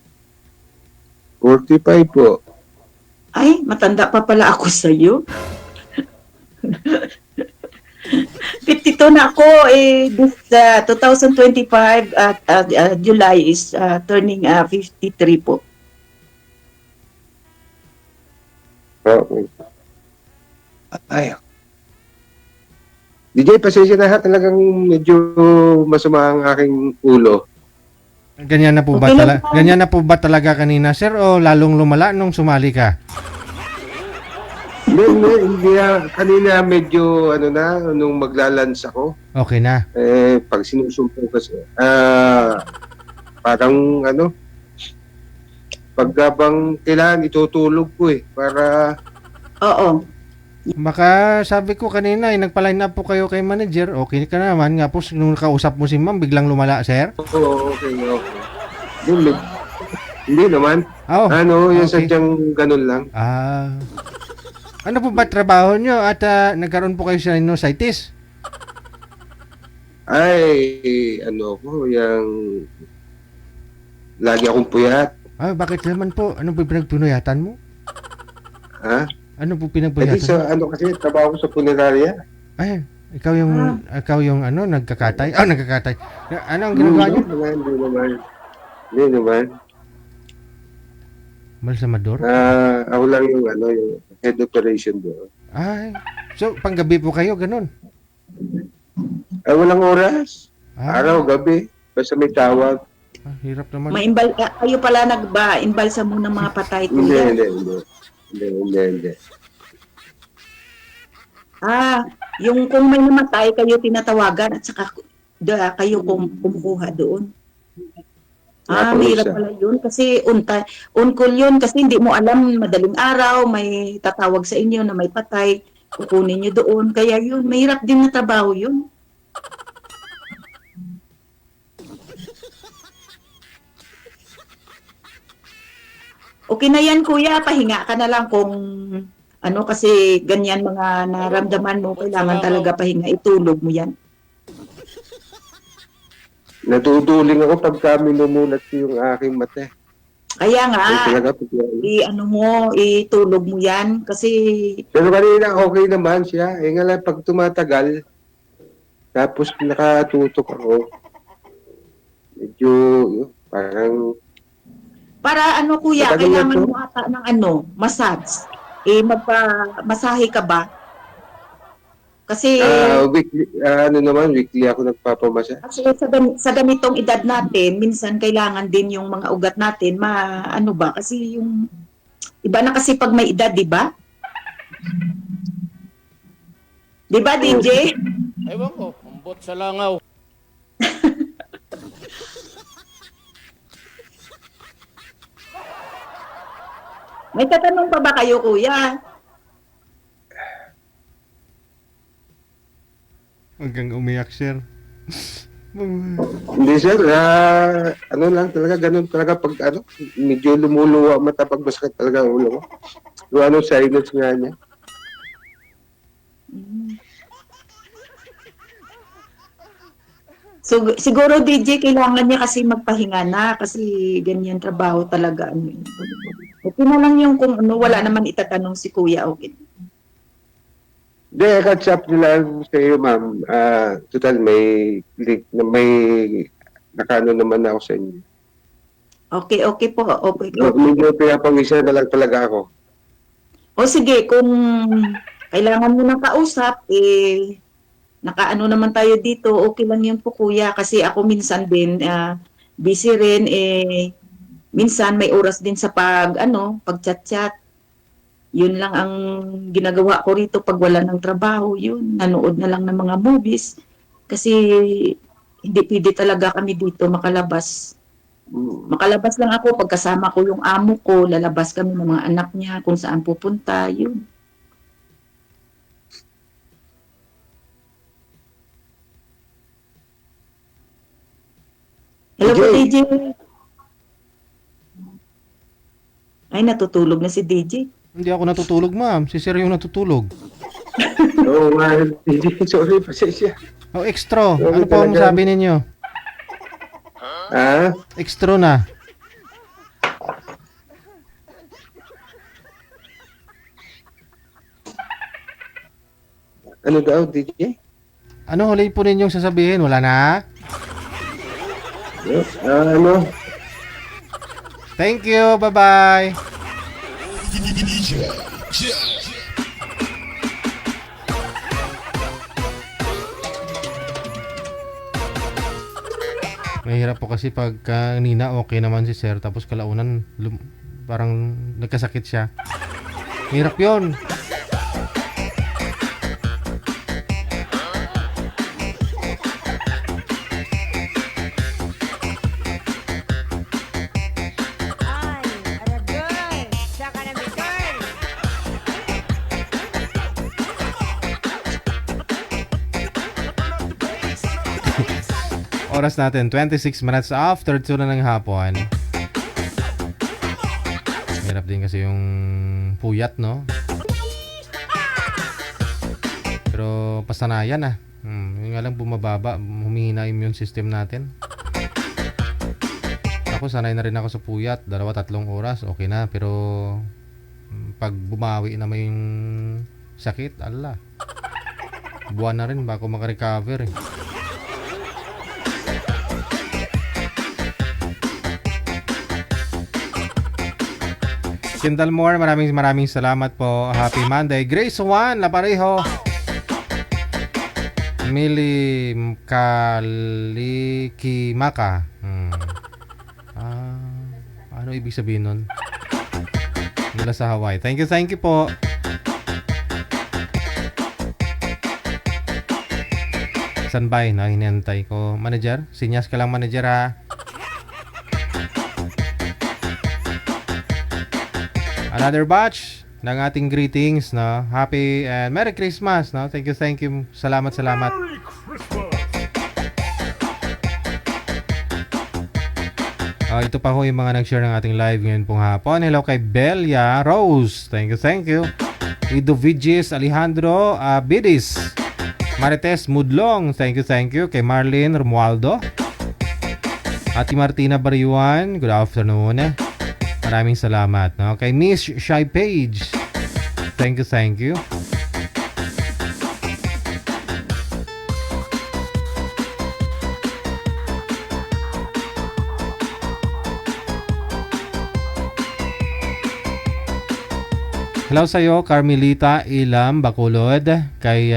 45 po. Ay, matanda pa pala ako sa iyo. 52 na ako this 2025 at July is turning 53 po. Okay. Ay. DJ, pasensya na ha. Talagang medyo masama ang aking ulo. Ganyan na po ba Okay lang talaga? Ganyan na po ba talaga kanina, sir, o lalong lumala nung sumali ka? Hindi kanina medyo nung maglalans ako. Okay na. Pag sinusumpo kasi, parang pagkabang kailangan itutulog ko para... Oo. Baka sabi ko kanina, nagpa-line up po kayo kay manager. Okay ka naman. Nga po, nung kausap mo si ma'am, biglang lumala, sir? Oo, okay. Hindi naman. Oh, Yung okay. sadyang ganun lang. Ano po ba trabaho nyo at nagkaroon po kayo sa sinusitis? Ay, yung... Lagi akong puyat. Bakit naman po? Ano po pinagpunuyatan mo? Ha? Ano po Kasi pinagpunuyatan mo? kasi, trabaho ko sa punerarya. Ay, ikaw yung nagkakatay? Nagkakatay. Ano ang ginagawa nyo? Hindi naman. Malsamador? Ako lang yung head operation doon. Ay, so panggabi po kayo, ganun? Walang oras. Ah. Araw, gabi. Basta may tawag. Hirap naman. Kayo pala nagba-imbalsa mo ng mga patay, Hindi. kuya. Hindi. Yung kung may namatay, kayo tinatawagan at saka kayo kumukuha doon. Mahirap pala yun kasi on call yun kasi hindi mo alam madaling araw, may tatawag sa inyo na may patay, kukunin nyo doon. Kaya yun, mahirap din na trabaho yun. Okay na yan, kuya. Pahinga ka na lang kung kasi ganyan mga naramdaman mo, kailangan talaga pahinga. Itulog mo yan. Natutuling ako pagka minumulat ko yung aking mata. Kaya nga, Ay, talaga po. ano mo, itulog mo yan kasi Pero kanina okay naman siya. Eh nga lang, pag tumatagal, tapos nakatutok ako, medyo parang para ano kuya, Matagal na kailangan to? mo ata ng massage. Magpa-masahe ka ba? Kasi weekly, weekly ako nagpapamasa. actually, sa ganitong edad natin, minsan kailangan din yung mga ugat natin, kasi yung, iba na kasi pag may edad, di ba? Di ba, DJ? Ewan ko, umbot sa langaw. May tatanong pa ba kayo, kuya? Hanggang umiyak, sir. Hindi sir, ano lang talaga, ganun talaga pag medyo lumuluwa mata pag masakit talaga ang ulo ko. Yung sinus nga niya. So, siguro DJ, kailangan niya kasi magpahinga na kasi ganyan trabaho talaga. Okay na lang yung kung wala naman itatanong si kuya, okay. Hindi, catch up nila sa iyo, ma'am. Total, may link na may nakano naman ako sa inyo. Okay po. Okay. Medyo pinapangisa na lang talaga ako. O sige, kung kailangan mo ng kausap, nakaano naman tayo dito, okay lang yun po kuya. Kasi ako minsan din, busy rin, minsan may oras din sa pag-chat-chat. Yun lang ang ginagawa ko rito pag wala ng trabaho, yun. Nanood na lang ng mga movies. Kasi hindi pwede talaga kami dito makalabas. Makalabas lang ako pagkasama ko yung amo ko, lalabas kami ng mga anak niya kung saan pupunta, yun. Hello po, DJ. Ay, natutulog na si DJ. Hindi ako natutulog, ma'am. Si sir yung natutulog. Oo nga, sorry, pasensya. Oh, extra. Okay, Ano pa ang talaga. sabi ninyo? Extra na. Ano daw, DJ? Ano huli po ninyong sasabihin? Wala na? Thank you. Bye-bye. Mahirap po kasi pag kanina okay naman si sir tapos kalaunan parang nagkasakit siya. Mahirap yun. Ay, aragay. Saka na bitor. Oras natin 26 minutes after 2 na ng hapon. Mahirap din kasi yung puyat, no? Pero pasanayan na. Yung nga lang bumababa, humihina yung immune system natin. Ako sanay na rin ako sa puyat, 2-3 oras, okay na. Pero pag bumawi na may yung sakit, ala. Buwan na rin bago makarecover eh. Kendall Moore, maraming salamat po. Happy Monday. Grace Juan, Laparejo. Mili Kalikimaka. Ano ibig sabihin nun? Mula sa Hawaii. Thank you po. Standby na hinihintay ko. Manager, sinyas ka lang manager ha. Another batch ng ating greetings, no? Happy and Merry Christmas, no? Thank you. Salamat. Merry Christmas! Ito pa ho yung mga nag-share ng ating live ngayon pong hapon. Hello kay Belia Rose. Thank you. Ido Vigis, Alejandro Bidis, Marites Mudlong. Thank you. Kay Marlene Romualdo. Ati Martina Bariwan. Good afternoon. Maraming salamat. No? Kay Miss Shy Page. Thank you, thank you. Hello sa iyo, Carmelita Ilam Bacolod. Kay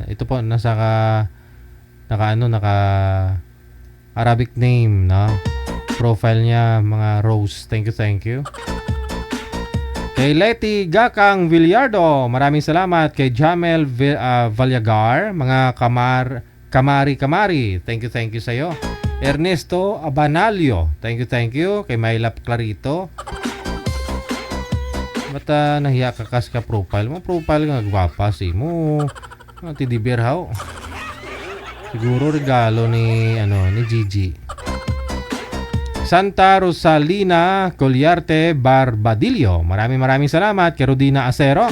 ito po naka Arabic name, no? Profile niya mga Rose. Thank you. Kay Leti Gakang Villardo, maraming salamat. Kay Jamel Valyagar, mga kamari. Thank you sa iyo. Ernesto Abanalio. Thank you. Kay Maylap Clarito. Ba't nahiya ka kas ka profile mo? Profile nga gwapa si mo. Tidibir how? Siguro regalo ni Gigi. Santa Rosalina Colyarte Barbadillo. Maraming salamat. Kay Rodina Acero.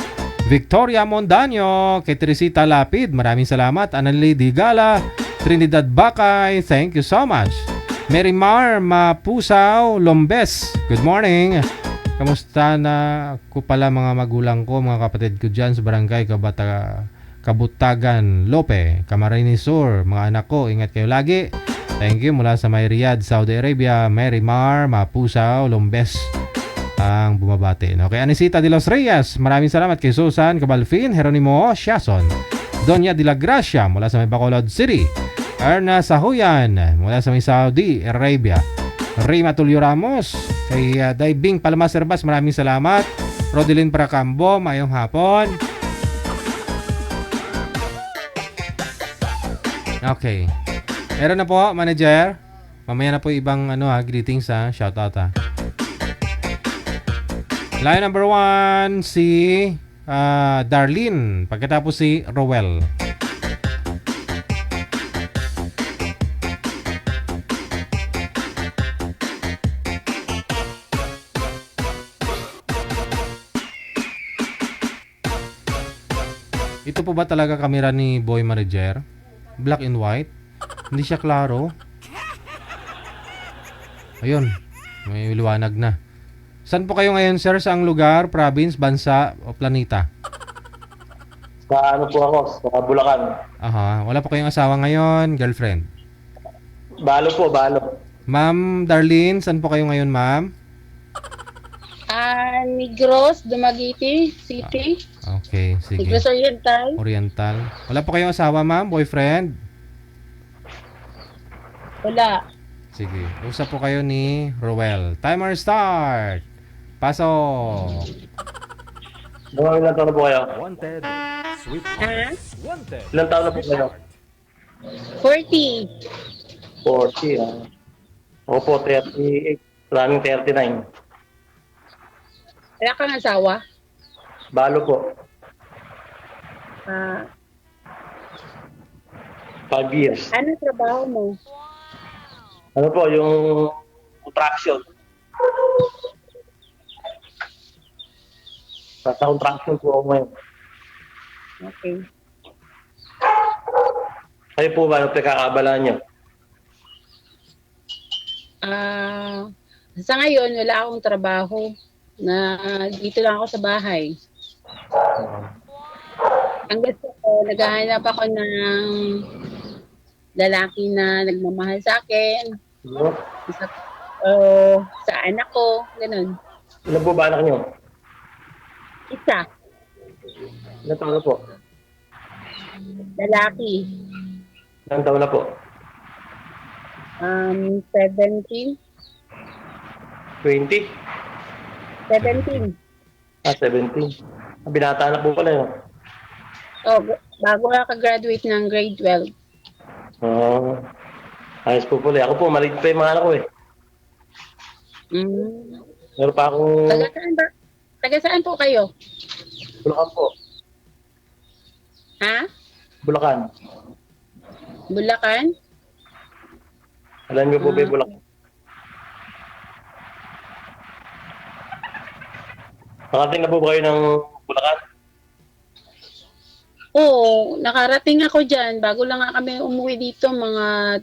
Victoria Mondaño. Kay Teresita Lapid. Maraming salamat. Anali Digala. Trinidad Bacay. Thank you so much. Mary Mar Mapusaw Lombes. Good morning. Kamusta na ko pala mga magulang ko, mga kapatid ko dyan sa barangay Kabutagan, Lope, Camarines Sur, mga anak ko, ingat kayo lagi. Thank you mula sa May Riyadh, Saudi Arabia, Mary Mar, Mapusaw, Lombes ang bumabati. Okay, Anisita de los Reyes, maraming salamat kay Susan Cabalfin, Jeronimo Siason, Doña de la Gracia mula sa May Bacolod City, Erna Sahuyan mula sa May Saudi Arabia, Rima Tulio Ramos, kay Daibing Palmas Herbas, maraming salamat. Rodelyn Paracambo, mayong hapon. Okay. Meron na po, manager. Mamaya na po ibang greetings shoutout Line number 1, si Darlene. Pagkatapos si Rowell. Ito po ba talaga kamera ni Boy Manager? Black and white? Hindi siya klaro. Ayun, may liwanag na. Saan po kayo ngayon, sir? Saang lugar, province, bansa o planeta? Sa po ako, sa Bulacan. Aha, wala po kayong asawa ngayon, girlfriend? Balo po, balo. Ma'am Darlene, saan po kayo ngayon, ma'am? Negros, Dumaguete City. Okay, sige. Negros Oriental. Oriental. Wala po kayong asawa, ma'am? Boyfriend? Wala. Sige. Usap po kayo ni Rowell. Timer start. Pasok. Ilang taon na po kayo? Wanted. Sweet. Wanted. Ilang taon na po kayo? 40. 40. Ako po, 38. Running 39. Wala kang asawa? Balo po. 5 years. Ano trabaho mo? Ano po, yung contraction. Sa contraction po ako ngayon. Okay. Kayo po ba, ano pinakakabalaan niyo? Sa ngayon, wala akong trabaho. Dito lang ako sa bahay. Ang gusto ko, naghahanap ako ng lalaki na nagmamahal sa akin. Sa anak ko, ganun. Ilan po ba anak niyo? Isa, Ilan taon na po? lalaki. Ilan taon na po? 17. 20? 17. 17. Binata na po pala yun. Bago ka-graduate ng grade 12. Ayos po pala. Ako po, maliit pa yung mga anak ko eh. Meron pa akong... Taga saan po kayo? Bulacan po. Ha? Bulacan. Bulacan? Alam niyo po ba yung Bulacan? Nakarating na po ba kayo ng Bulacan? Oo, nakarating ako dyan. Bago lang nga kami umuwi dito, mga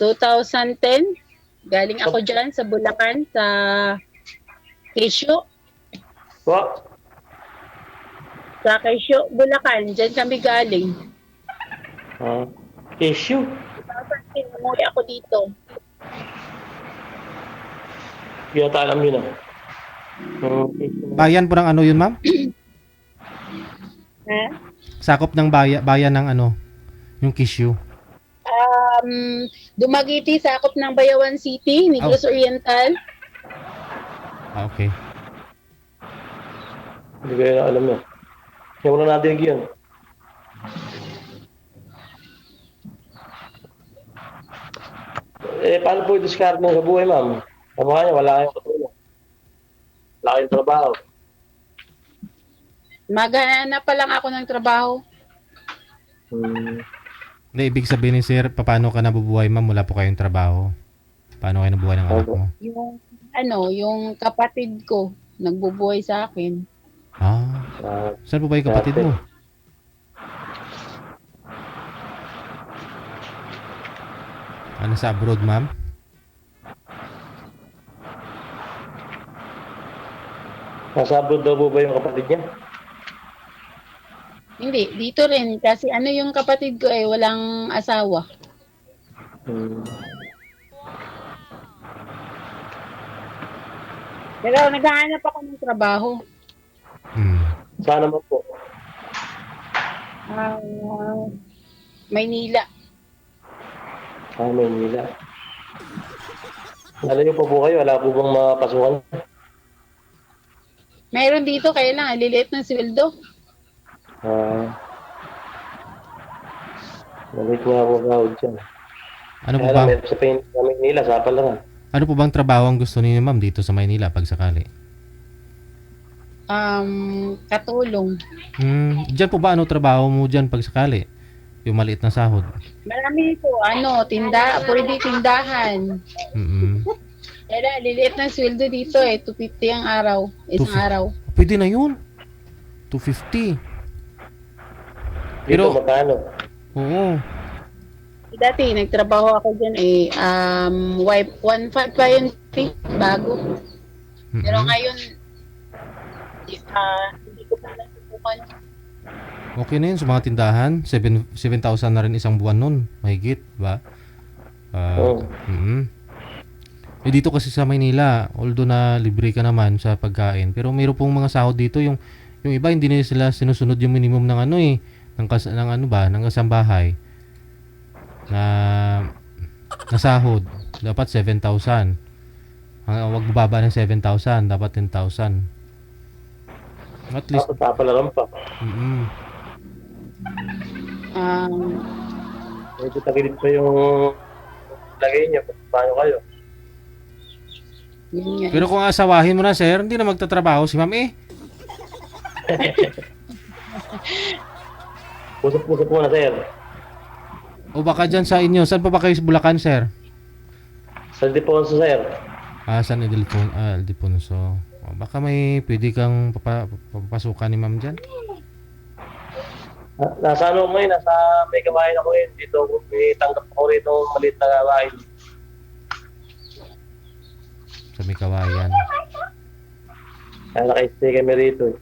2010. Galing ako dyan sa Bulacan, sa Kesyo. Po? Sa Kesyo, Bulacan. Diyan kami galing. Issue? Umuwi ako dito. Hindi ata alam yun ah. Bayan po ng ano yun, ma'am? Ha? Sakop ng bayan ng ano? Yung Kishu. Dumaguete, sakop ng Bayawan City, Negros Oriental. Ah, okay. Hindi ko yun alam yun. Hindi ko na natin yun. Paano po i-discard mo sa buhay, ma'am? Kamukha niya, wala kayong katulong. Wala kayong trabaho. Maghanap pa lang ako ng trabaho. Hindi, ibig sabihin ni sir, paano ka nabubuhay, ma'am? Wala po kayong trabaho. Paano kayo nabubuhay ng anak mo? Yung kapatid ko, nagbubuhay sa akin. Saan po ba yung kapatid mo? Ano sa abroad, ma'am? Nasa abroad daw po ba yung kapatid niya? Hindi, dito rin. Kasi ano yung kapatid ko walang asawa. Pero naghahanap ako ng trabaho. Saan naman po? Maynila. Maynila. Lalayo pa po kayo, wala po bang mapasukan? Mayroon dito, kaya lang, liliit ng sweldo. Malit nga po gawad dyan. Ano po ba? Sa Maynila, sapal lang. Ano po bang trabaho ang gusto niyo, ma'am, dito sa Maynila pag sakali? Katulong. Diyan po ba ano trabaho mo diyan pag sakali? Yung maliit na sahod. Marami po, pwede tindahan. Kaya liliit ng sweldo dito 250 ang araw, isang araw. Pwede na yun. 250. Pero magkano? Oo. Dati, nagtrabaho ako dyan 1.5 pa yun, bago. Pero ngayon, hindi ko pa nasubukan. Okay na yun sa mga tindahan. 7,000 na rin isang buwan nun. Mahigit, ba? Dito kasi sa Maynila, although na libre ka naman sa pagkain, pero mayroon pong mga sahod dito, yung iba hindi na sila sinusunod yung minimum ng ng kasambahay na sahod. Dapat 7,000. Wag bababa ng 7,000, dapat 10,000. At least papalaran pa. Medyo tagilid pa yung lagay niya. Paano kayo? Pero kung asawahin mo na, sir, hindi na magtatrabaho si ma'am Pusok-pusok muna, sir. O baka dyan sa inyo. Saan pa ba kayo sa Bulacan, sir? Sa Ildefonso, sir. San Ildefonso. O, baka may pwede kang papasukan ni ma'am dyan? Nasa ano mo yun? Nasa may kabahin ako yun. Dito, may tanggap ako rito maliit na kabahin. Sa may kawayan. Kaya naka-stay kami rito.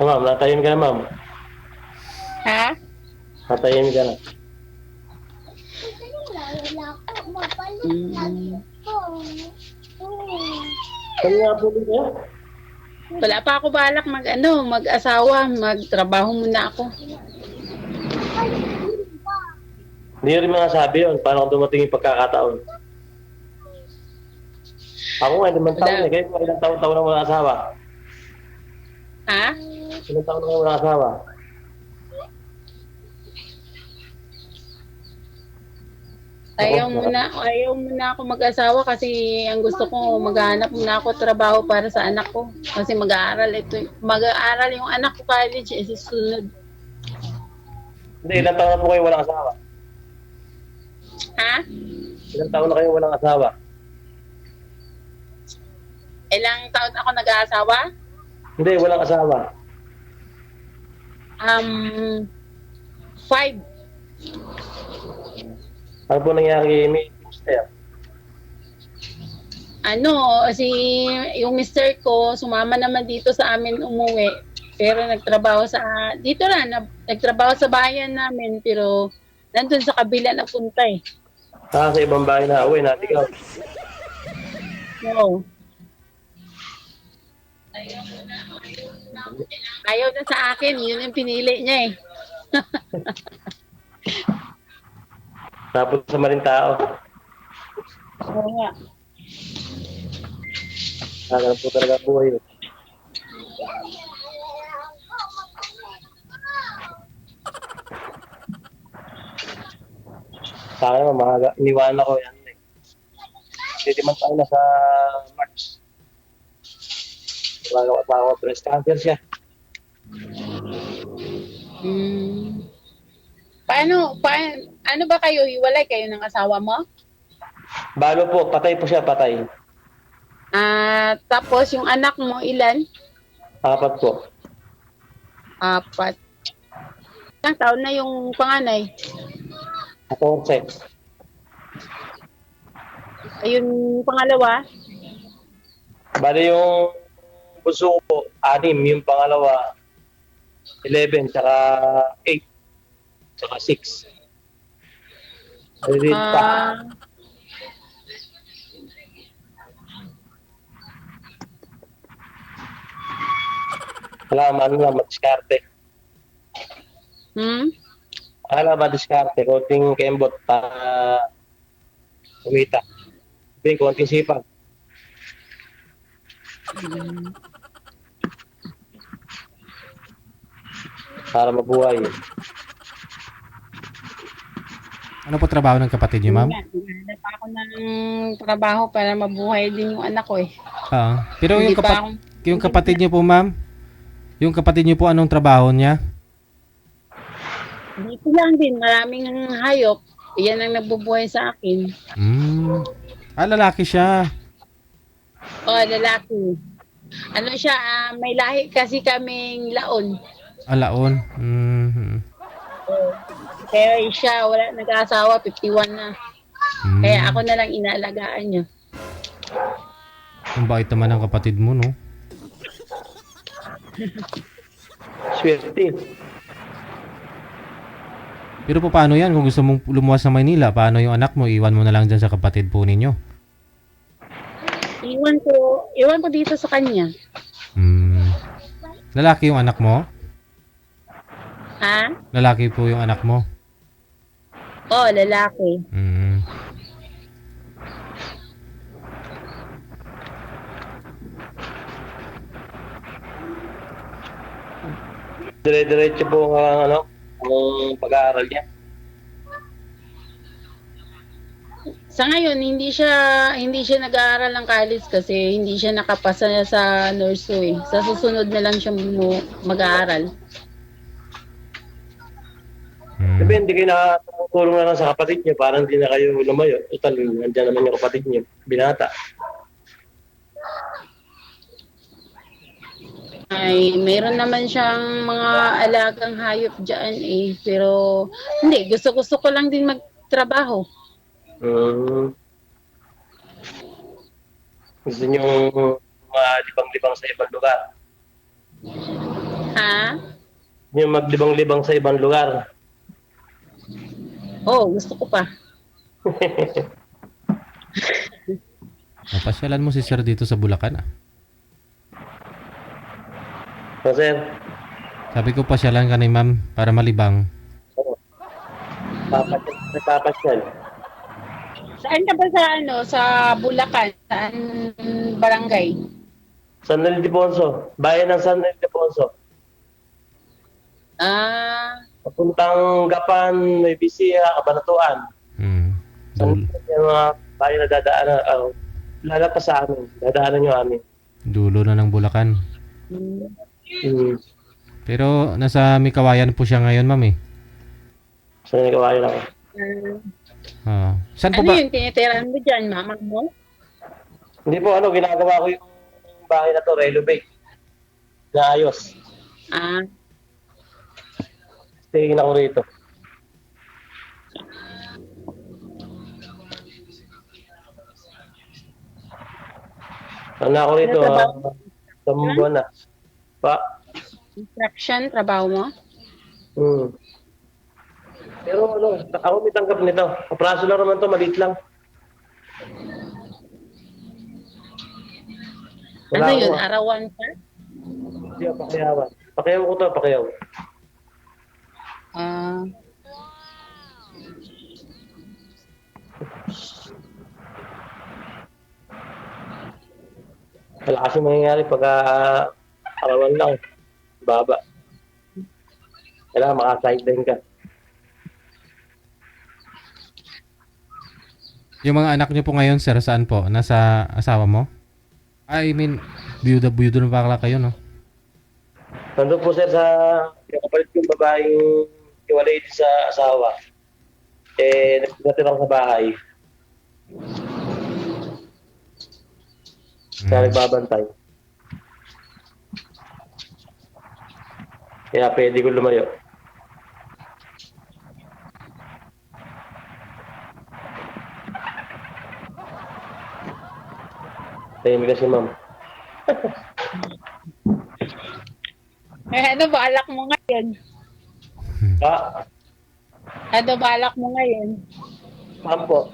Ma'am, natayin ka na, ma'am. Ha? Natayin ka na. Kaya nga po dito. Wala pa ako balak mag-asawa, magtrabaho muna ako. Hindi rin mga sabi yun. Paano kung dumating yung pagkakataon? Ako nga, 5 taon Kayo po, ilang taon na walang asawa? Ha? Ilang taon na kayo walang asawa? Ayaw muna ako mag-asawa kasi ang gusto ko maghanap muna ako trabaho para sa anak ko. Kasi mag-aaral yung anak ko college susunod. Hindi, ilang taon na po kayo walang asawa? Ha? Ilang taon na kayo walang asawa? Ilang taon ako nag-aasawa? Hindi, walang asawa. 5. Ano po nangyari kay Mister? Yung mister ko, sumama naman dito sa amin umuwi. Pero nagtrabaho dito na, nagtrabaho sa bayan namin, pero nandun sa kabila na punta eh. Sa ibang bahay na uwi, natigaw. No. Ayaw na sa akin, yun yung pinili niya eh. Tapos sa maling tao. Oo nga. Hanap po talaga ang buhay. Sa akin, maaga. Iniwanan ko yan. Hindi man tayo na sa March. Wala ko pa ako. Breast cancer siya. Ano ba kayo? Hiwalay kayo ng asawa mo? Balo po. Patay po siya. Patay. Tapos yung anak mo, ilan? 4 po. 4. Ilang taon na yung panganay? 14. Ayun, pangalawa? Bali yung puso ko, 6. Yung pangalawa, 11. Tsaka 8. Tsaka 6. Ayun pa. Wala, ano lang, madiskarte. Wala, madiskarte. Konting kembot para kumita. Konting sipag. Para mabuhay. Ano po trabaho ng kapatid niyo, ma'am? Naghanap ako ng trabaho para mabuhay din yung anak ko eh. Pero Hindi yung, pa ako- yung kapatid niyo po, ma'am, yung kapatid niyo po, anong trabaho niya? Dito lang din, maraming hayop. Yan ang nagbubuhay sa akin. Lalaki siya. Lalaki. Ano siya, may lahi kasi kaming laon. Alaon. Kaya siya, wala nag-asawa, 51 na. Kaya ako na lang inaalagaan niya. Ang bait naman ng kapatid mo, no? Swerte. Pero po, paano yan? Kung gusto mong lumuwas sa Maynila, paano yung anak mo? Iwan mo na lang dyan sa kapatid po ninyo. Iwan ko dito sa kanya. Lalaki yung anak mo? Ha? Lalaki po yung anak mo? Lalaki. Dire-diretso po ang pag-aaral niya. Sa ngayon, hindi siya nag-aaral ng college kasi hindi siya nakapasa sa nursery. Sa susunod na lang siya mag-aaral. Sabi, hindi kayo nakatulong na lang sa kapatid niyo. Parang hindi na kayo lumayo. Total, nandiyan naman yung kapatid niyo. Binata. Ay, mayroon naman siyang mga alagang hayop dyan eh. Pero, hindi. Gusto ko lang din magtrabaho. Gusto niyo libang-libang sa ibang lugar? Ha? Yung maglibang-libang sa ibang lugar? Gusto ko pa. Napasyalan mo si sir dito sa Bulacan, Sir? Sabi ko, pasyalan ka ni ma'am para malibang. Papasyal. Saan ka ba sa Bulacan? Saan barangay? San Ildefonso. Bayan ng San Ildefonso. Papuntang Gapan, may Bisiya, Kabanatuan. Yung mga bayan na dadaanan, lalapas sa amin. Dadaanan nyo amin. Dulo na ng Bulacan. Pero nasa Mikawayan po siya ngayon, ma'am eh. Saan nagawain ako? Saan po Ano ba? yung tinitirahan mo dyan, mama mo? Hindi po, ginagawa ko yung bahay na to, renovate. Naayos. Staying ako rito. Ano ako rito, Trabaho? sa buwan na. Pa, Construction, trabaho mo? Pero ano, ako may tanggap nito. Kapraso lang naman to, maliit lang. Ano Wala yun, ako, arawan ka? Hindi, pakiyawan. Pakiyaw ko to, pakiyaw. Ah, Wala kasi mangyayari pag arawan lang. Baba. Kailangan maka-sideline ka. Yung mga anak niyo po ngayon, sir, saan po? Nasa asawa mo? I mean, biyuda na bakla kayo, no? Nandun po sir sa kapalit yung babaeng iwalay din sa asawa. Natirang sa bahay. Kaya nagbabantay. Kaya pwede ko lumayo. Tahimik kasi ma'am. ano balak mo ngayon? Ah, Ano balak mo ngayon? ma'am po.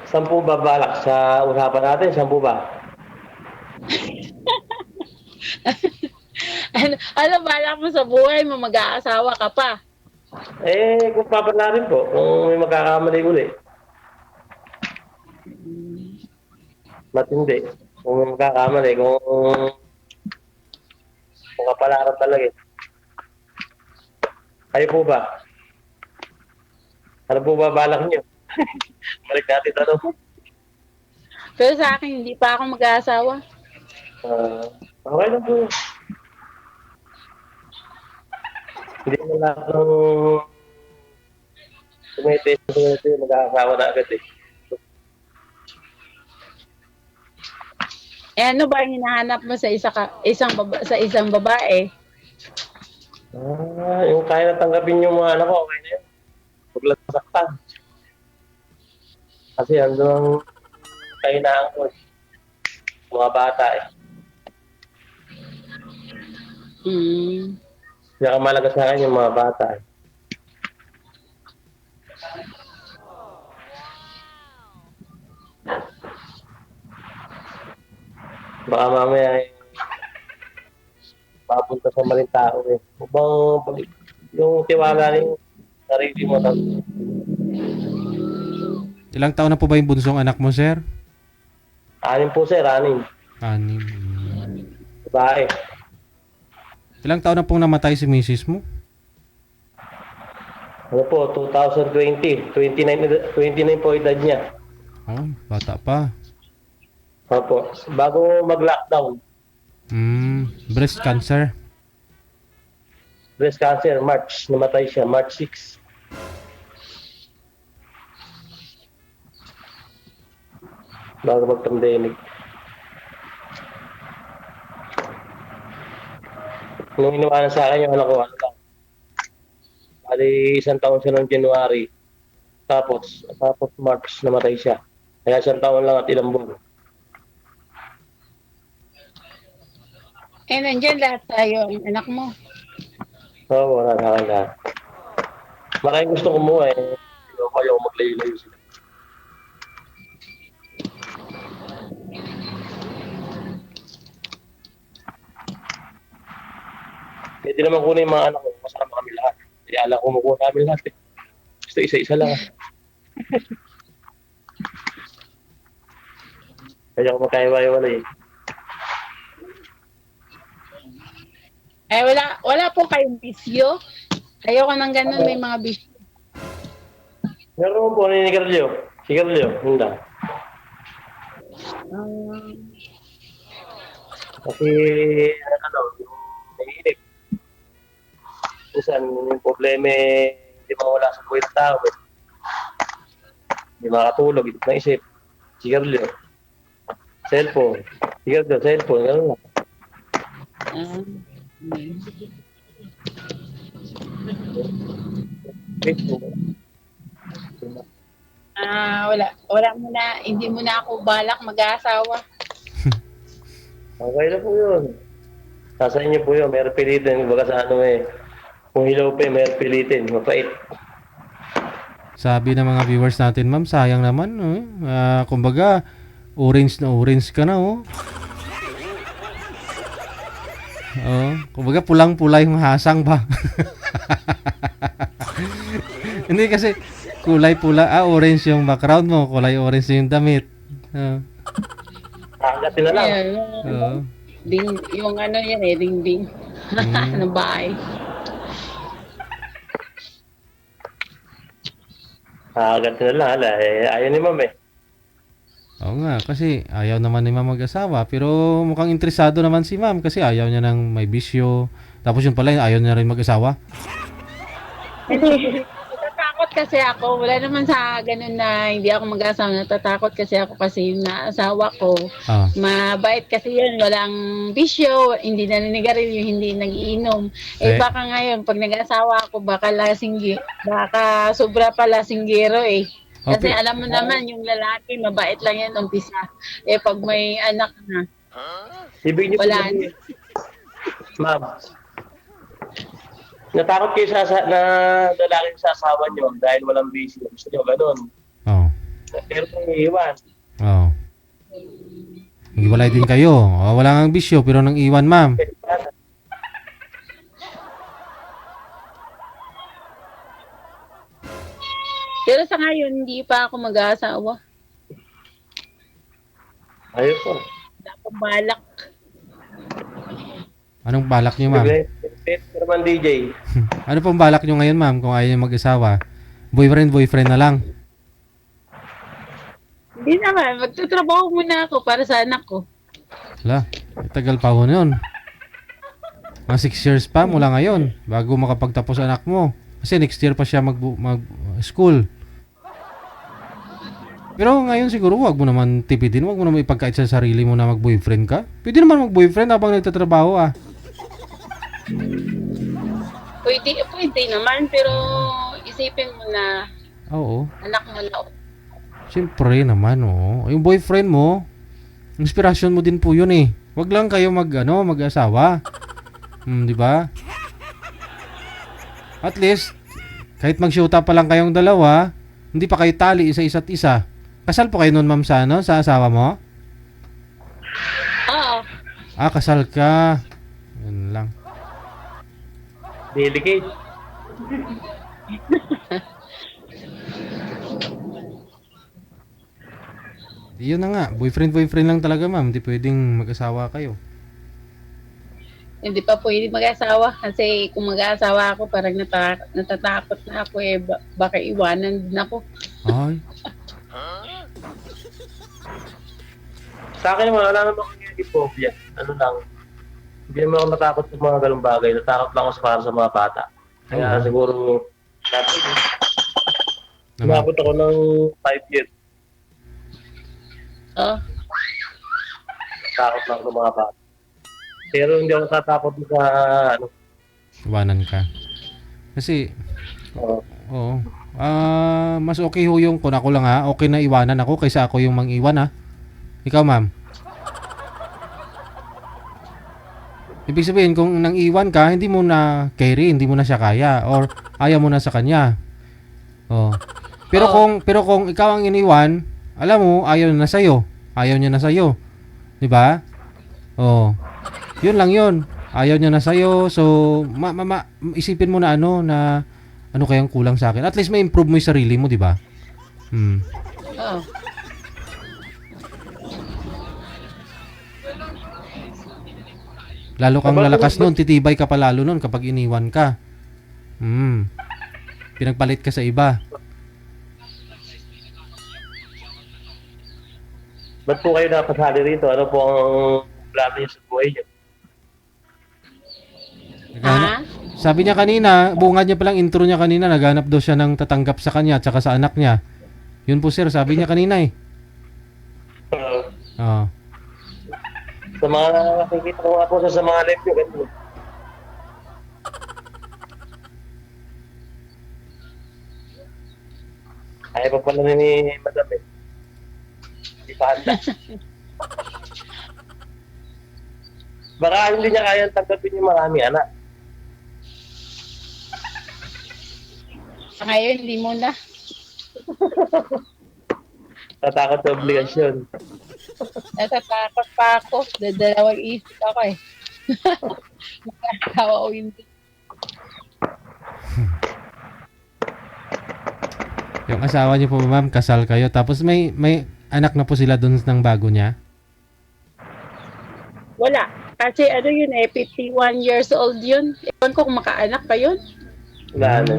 Saan po ba balak? Sa usapan natin, saan po ba? ano balak mo sa buhay mo? Mag-aasawa ka pa? Kung papanarin po, kung may magkakamali uli. Matindi. Kung may magkakamali, kung kapalaran talaga eh. Kayo po ba? Ano po ba balak niyo? Balik natin tanong. Pero sa akin, hindi pa ako mag-aasawa. Okay lang po. Hindi mo lahat ng tumitiis mag-aasawa na agad eh. Ano ba ang hinahanap mo sa isang babae? Yung kaya na tanggapin yung mga anak ko, okay na yun. Huwag lang saktan. Kasi ano ang kahinaan ko. Mga bata eh. Kaya malaga sa akin yung mga bata eh. Baka mamaya papunta sa maling tao eh. Bang yung tiwala ng sarili mo. Ilang taon na po ba yung bunsong anak mo, sir? 6 po sir, 6. 6. Babae. Ilang taon na pong namatay si misis mo? Ano po, 2020. 29 po edad niya. Oh, bata pa. Opo. Bago mag-lockdown. Breast cancer. Breast cancer, March. Namatay siya, March 6. Bago mag-pandemic. Nung iniwanan sa akin yung anak ko, ano lang. Bali, 1 taon siya noong January. Tapos March namatay siya. Kaya 1 taon lang at ilang buwan. Nandyan lahat tayo, ang anak mo. Oo, wala sa akin lahat. Maraming gusto kumuha eh. Ayaw maglayo-layo sila. Pwede naman kunin yung mga anak ko. Masama kami lahat. Kaya alam ko kumukuha namin lahat eh. Basta isa-isa lang. Kaya ako magkaiwa-iwala eh. Wala po kayong bisyo. Ayoko nang ganun, may mga bisyo. Meron po, ni Carlio. Si Carlio, hindi. Kasi, ano, yung nahihilig. Minsan, yung problema hindi mawala sa buhay ng tao. Hindi makatulog, hindi naisip. Si Carlio. Cellphone. Si Carlio, cellphone. Gano'n lang. Ah, Wala muna, hindi muna ako balak mag-asawa. Okay na po yun. Nasa inyo po yun. Meron pilitin. Baga sa ano eh. Kung hilaw pa meron pilitin. Mapait. Sabi ng mga viewers natin, ma'am, sayang naman. Kumbaga, orange na orange ka na, oh. Oh, kumbaga pulang-pula yung hasang ba? Hindi kasi kulay pula, orange yung background mo, kulay orange yung damit. Kakagat na lang. Ayan, Oo. yung ano yan eh, ding-ding. Ng bahay. Kakagat na lang. Hala, ayaw ni ma'am eh. Oo nga, kasi ayaw naman ni ma'am mag-asawa, pero mukhang interesado naman si ma'am kasi ayaw niya ng may bisyo. Tapos yun pala, ayaw niya rin mag-asawa. Natatakot kasi ako. Wala naman sa ganun na hindi ako mag-asawa. Natatakot kasi ako kasi yung naasawa ko. Ah. Mabait kasi yun. Walang bisyo. Hindi naninigarilyo. Hindi nagiinom. Eh? Baka ngayon, pag nag-asawa ako, baka sobra pa lasinggero eh. Kasi Okay. alam mo naman, yung lalaki, mabait lang yan umpisa. Eh, pag may anak na, Ibig niyo po wala. sabihin, ma'am, natakot kayo na lalaki sa asawa niyo dahil walang bisyo. Gusto niyo ganun. Oo. Pero kung iiwan, Oo. Hiwalay din kayo. Wala nang bisyo, pero nang iwan, ma'am. Pero sa ngayon, hindi pa ako mag-asawa. ayun po. Wala akong balak. Anong balak niyo, ma'am? Pero man DJ, Ano pong balak niyo ngayon, ma'am, kung ayaw niyo mag-asawa? Boyfriend na lang. Hindi naman, magtatrabaho muna ako para sa anak ko. Wala, tagal pa ho yun. Mga 6 years pa mula ngayon, bago makapagtapos anak mo. Kasi next year pa siya mag-school. Pero ngayon siguro, wag mo naman tipidin, wag mo naman ipagkait sa sarili mo na mag-boyfriend ka. Pwede naman mag-boyfriend habang nagtatrabaho, ah. Pwede naman, pero isipin mo na Oo. anak mo na. Siyempre naman, oo. Yung boyfriend mo, inspirasyon mo din po yun eh. Wag lang kayo mag-asawa. Di ba? At least, kahit mag-shoota pa lang kayong dalawa, hindi pa kayo tali isa't isa. Kasal po kayo nun, ma'am, sa asawa mo? Oo. Kasal ka. Yun lang. delicate. Yun na nga, boyfriend lang talaga, ma'am. Hindi pwedeng mag-asawa kayo. Hindi pa pwede mag-asawa kasi kung mag-asawa ako parang natatakot na ako eh baka iwanan din ako. Ay, Sa akin naman, wala naman akong phobia. Ano lang, hindi naman ako natakot sa mga galong bagay. Natakot lang ako para sa mga bata. Kaya Oo. siguro, dati, naman. umabot ako ng 5 years. Oh, Takot lang sa mga bata. Pero hindi ako natatakot sa, ano, Iwanan ka. Kasi, oo. oo. Mas okay ho yung, kung ako lang ha, okay na iwanan ako kaysa ako yung mang-iwan ha. Ikaw, ma'am. Ibig sabihin, kung nang iwan ka, hindi mo na carry, hindi mo na siya kaya, or ayaw mo na sa kanya. Oh. Pero kung ikaw ang iniwan, alam mo, ayaw na sa'yo. Ayaw niya na sa'yo. 'Di ba? Oh. 'Yun lang 'yun. Ayaw niya na sa'yo. So, isipin mo na ano kayang kulang sa akin. At least may improve mo 'yung sarili mo, 'di ba? oh. Lalo kang lalakas noon, titibay ka pa lalo noon kapag iniwan ka. Pinagpalit ka sa iba. Ba't po kayo napasali rito? Ano po ang plano niyo sa buhay niyo? Ha? Sabi niya kanina, bungad niya palang intro niya kanina, naghanap daw siya ng tatanggap sa kanya at saka sa anak niya. Yun po sir, sabi niya kanina eh. Oo. Sa mga nakikita ko nga po sa mga live niyo, ganito. Ayaw pa pala ni Madam eh. Hindi pa handa. Baka hindi niya kaya tanggapin yung marami anak. Sa ngayon, hindi mo na. Tatakot sa obligasyon. Natatakot pa ako. Dadalawang isip ako eh. Makakawa o hindi. Yung asawa niyo po, ma'am, kasal kayo. Tapos may anak na po sila dun ng bago niya. Wala. Kasi ano yun eh, 51 years old yun. Ewan ko kung makaanak pa yun. Wala na.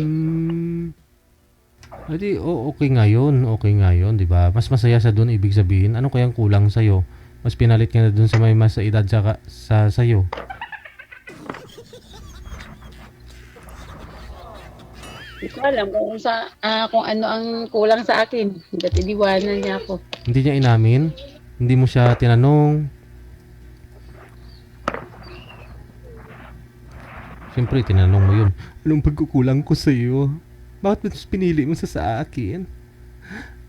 Edi, okay ngayon. Okay ngayon, di ba? Mas masaya sa dun, ibig sabihin. Ano kayang kulang sa'yo? Mas pinalit ka na dun sa may mas edad sa sa'yo. Hindi ko alam kung ano ang kulang sa akin. Ba't iniwanan niya ako? Hindi niya inamin? Hindi mo siya tinanong? Siyempre, tinanong mo yun. Anong pagkukulang ko sa'yo? Bakit mas pinili mo sa akin?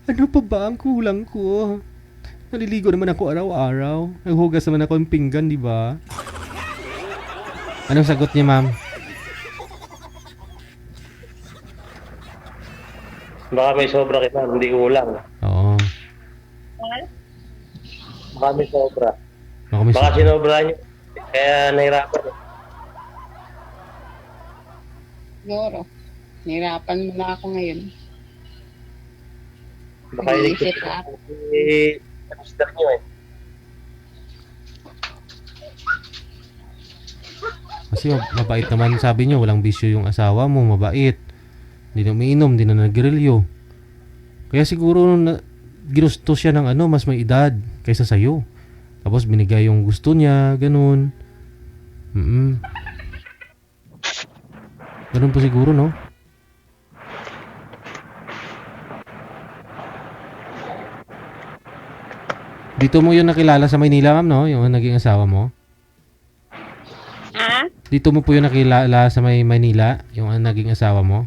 Ano pa ba ang kulang ko? Naliligo naman ako araw-araw. Naghugas naman ako ng pinggan, di ba? Anong sagot niya, ma'am? Baka may sobra kita, hindi kulang. Oo. Baka may sobra. Baka Baka sinobra niyo. Kaya nahirapan. Siguro. Nahirapan mo na ako ngayon. Baka Nag-iisip ilikot na ako. Mister niyo eh. Kasi mabait naman, sabi niyo, walang bisyo yung asawa mo, mabait. Hindi na umiinom, hindi na nagrilyo. Kaya siguro ginusto siya ng mas may edad kaysa sa'yo. Tapos binigay yung gusto niya, ganun. Ganun po siguro, no? Dito mo yun nakilala sa Maynila, ma'am, no? Yung naging asawa mo? Ha? Dito mo po yun nakilala sa Maynila, yung naging asawa mo?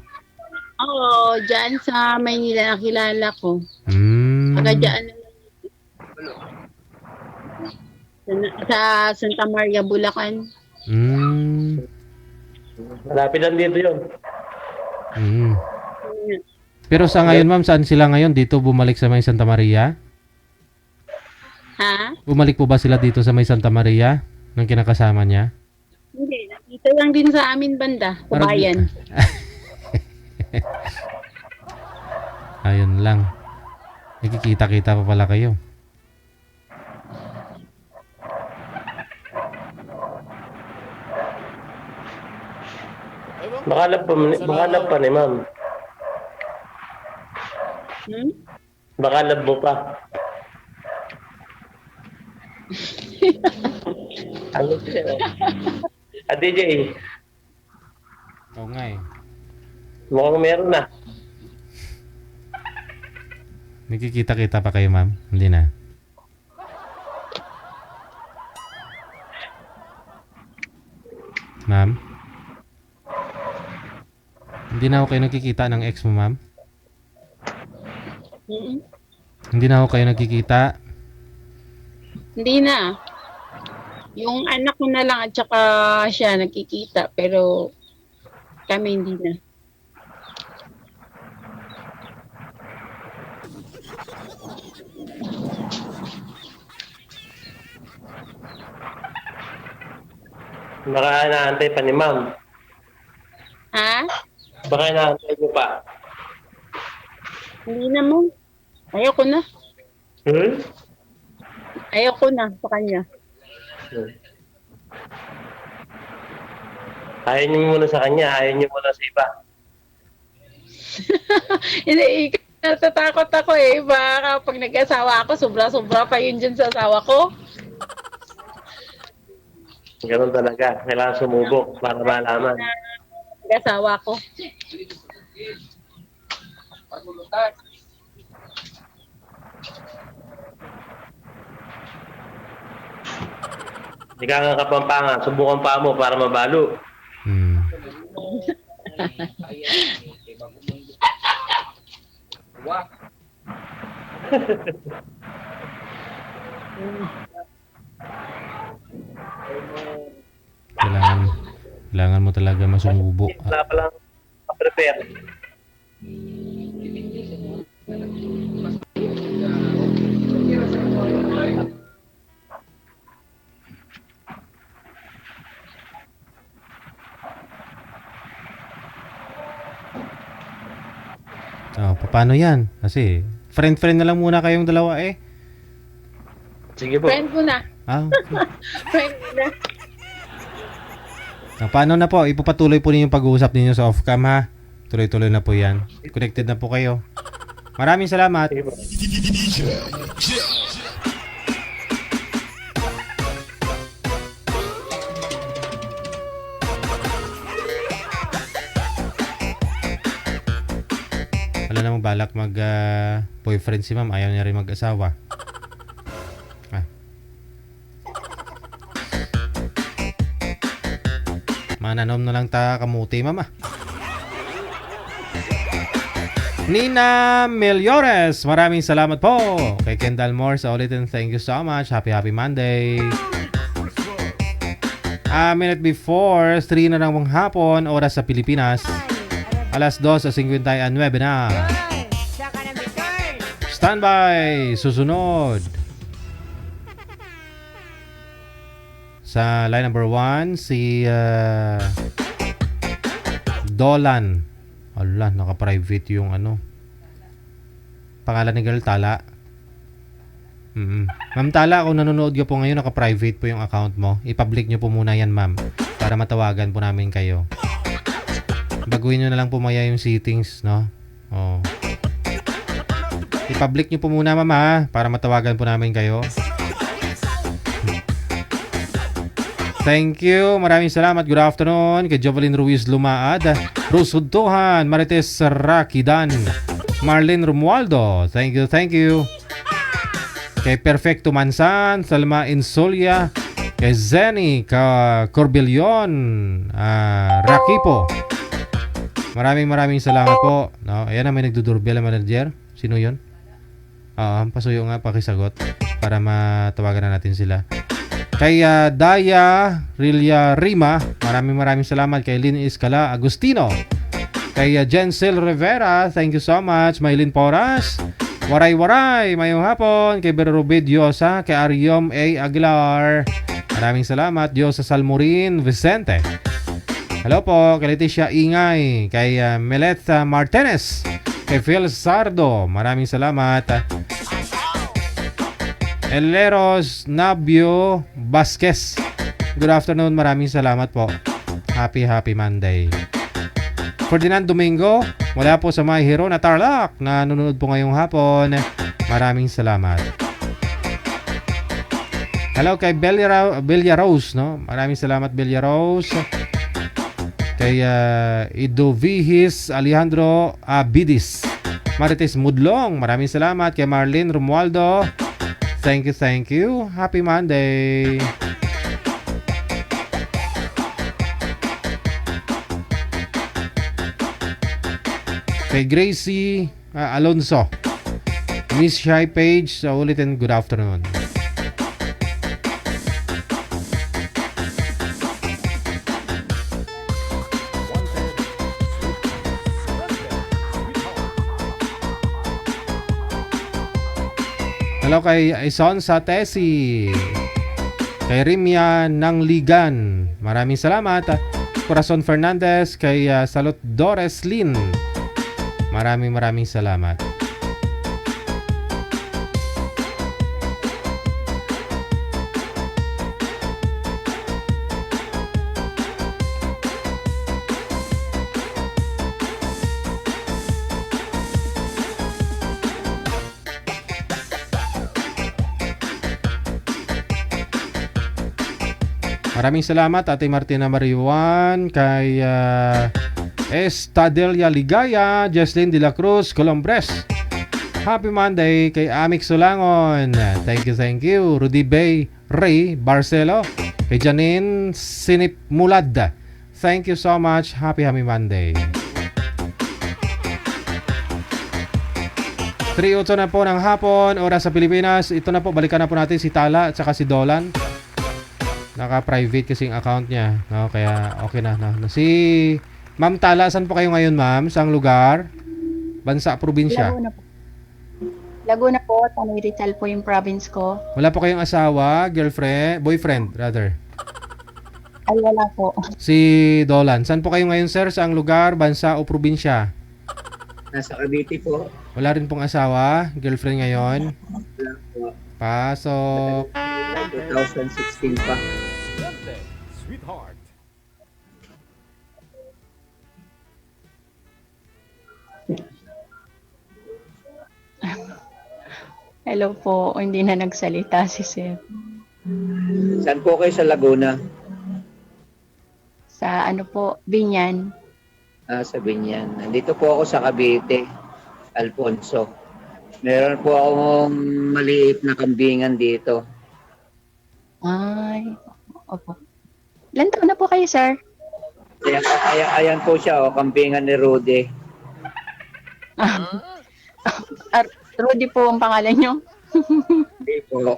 Oo, dyan sa Maynila nakilala ko. Saka dyan sa Santa Maria, Bulacan. Malapit lang dito yun. Pero sa ngayon, ma'am, saan sila ngayon? Dito bumalik sa may Santa Maria? Ha? Bumalik po ba sila dito sa may Santa Maria nang kinakasama niya? Hindi, dito lang din sa amin banda, Kubayan. Ayun lang. Nakikita-kita pa pala kayo. Baka lab pa ni ma'am. Baka lab mo pa. Ano siya? DJ. Oo nga eh. Mukhang meron na. Nakikita-kita pa kayo, ma'am? Hindi na. Ma'am? Hindi na ako kayo nagkikita ng ex mo, ma'am? Hindi na ako kayo nagkikita? Hindi na. Yung anak ko na lang at saka siya nakikita, pero kami hindi na. Baka naantay pa ni ma'am. Ha? Baka naantay niyo pa. Hindi na mo. Ayoko na. Ayoko na sa kanya. Ayaw niyo muna sa kanya, ayaw niyo muna sa iba. Hindi, natatakot ako eh. Baka pag nag-asawa ako, sobra-sobra pa yun dyan sa asawa ko. Ganun talaga. Kailangan sumubok para malaman. Nag-asawa ko. Hindi ka nga kapampangan. Subukan pa mo para mabalo. Kailangan mo talaga masumubo. Wala pa lang prepare. Oh, paano yan? Kasi friend-friend na lang muna kayong dalawa eh. Sige po. Friend ko na. Ah, Friend ko na. paano na po? Ipapatuloy po ninyo yung pag-uusap ninyo sa off-cam ha. Tuloy-tuloy na po yan. Connected na po kayo. Maraming salamat. Sige po. Wala namang balak mag boyfriend si ma'am. Ayaw niya rin mag-asawa. Ah. Mananom na lang ta kamuti mama. Nina Meliores, maraming salamat po. Kay Kendall Moore sa ulitin, thank you so much. Happy Monday. A minute before 3 na ng hapon, oras sa Pilipinas. Alas 2:59 na. Saka na return. Standby! Susunod. Sa line number 1, si Dolan. Ala, naka-private yung pangalan ni Girl Tala. Ma'am Tala, kung nanonood ka po ngayon, naka-private po yung account mo. I-public nyo po muna yan, ma'am. Para matawagan po namin kayo. Baguhin nyo na lang po maya yung settings, no? Oh. I-public nyo po muna, ma'am, ha? Para matawagan po namin kayo. Thank you. Maraming salamat. Good afternoon kay Jovelyn Ruiz Lumaad, Rose Hudtuhan, Marites Rakidan, Marlene Romualdo. Thank you, thank you. Kay Perfecto Mansan, Salma Insolia, kay Zenny Corbillon, Rakipo. Maraming salamat po. No, ayan na, may nagdudurbel na manager. Sino yun? Pasuyo nga, pakisagot para matawagan na natin sila. Kay Daya Rilia Rima, maraming salamat. Kay Lynn Escala Agustino, kay Jensel Rivera, thank you so much. Maylin Poras, waray mayong hapon. Kay Berube Diosa, kay Ariom A. Aguilar, maraming salamat. Diosa Salmorin Vicente, hello po. Kay Leticia Ingay, kay Melet Martinez, kay Phil Sardo, maraming salamat. Eleros Nabio Vasquez, good afternoon, maraming salamat po. Happy Monday. Ferdinand Domingo, wala po sa My Hero na Tarlac, na nanonood po ngayong hapon, maraming salamat. Hello kay Belia Rose, no? Maraming salamat, Belia Rose. Kay Idovihis Alejandro Abidis, Marites Mudlong, maraming salamat. Kay Marlene Romualdo, thank you. Happy Monday. Kay Gracie Alonso, Miss Shy Page, sa ulitin, good afternoon. Hello kay Ison Satesi, kay Rimia Nangligan, maraming salamat. Corazon Fernandez, kay Salot Dores Lin, maraming salamat. Maraming salamat Ate Martina Marijuan, kay Estadelia Ligaya, Jesslyn De La Cruz Colombres, happy Monday. Kay Amik Solangon, thank you. Rudy Bay Ray Barcelo, kay Janine Sinip Mulad, thank you so much. Happy Monday. 3:08 na po ng hapon, oras sa Pilipinas. Ito na po, balikan na po natin si Tala at saka si Dolan. Naka-private kasing account niya. No, kaya okay na. Si Ma'am Tala, saan po kayo ngayon, ma'am? Saang lugar? Bansa, probinsya? Laguna po. Laguna po, Tanay Rizal po yung province ko. Wala po kayong asawa, girlfriend, boyfriend, rather? Ay, wala po. Si Dolan, saan po kayo ngayon, sir? Saang lugar, bansa o probinsya? Nasa Cavite po. Wala rin pong asawa, girlfriend ngayon? Wala po. Pasok. 2016 pa. Sweetheart. Hello po, hindi na nagsalita si Sir. Saan po kayo sa Laguna? Sa ano po, Binyan. Sa Binyan. Nandito po ako sa Cavite, Alfonso. Meron po akong maliit na kambingan dito. Ay, opo. Ilan taon na po kayo, sir? Ayan po siya, kambingan ni Rudy. Rudy po ang pangalan nyo? Hindi po.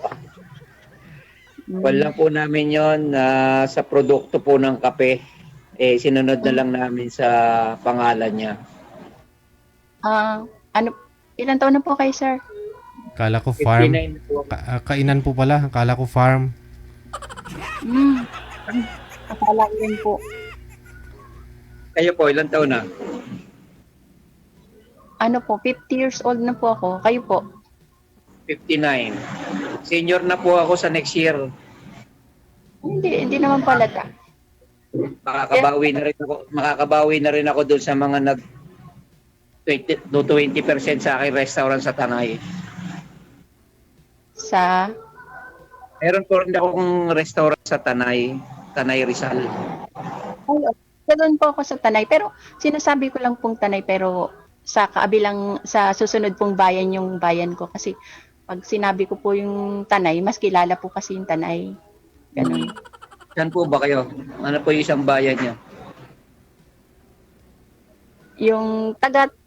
Wala po namin yon sa produkto po ng kape. Sinunod na lang namin sa pangalan niya. Ilan taon na po kayo, sir? Kala ko farm. 59 po. Kainan po pala. Kala ko farm. Akala ko rin po. Kayo po, ilang taon na? Ano po, 50 years old na po ako. Kayo po? 59. Senior na po ako sa next year. Hindi naman pala ta. Makakabawi na rin ako doon sa mga 20% sa aking restaurant sa Tanay. Meron po rin akong restaurant sa Tanay Rizal. Doon po ako sa Tanay, pero sinasabi ko lang pong Tanay, pero sa susunod pong bayan yung bayan ko, kasi pag sinabi ko po yung Tanay, mas kilala po kasi yung Tanay. Ganun. Saan po ba kayo? Ano po yung isang bayan niyo? Yung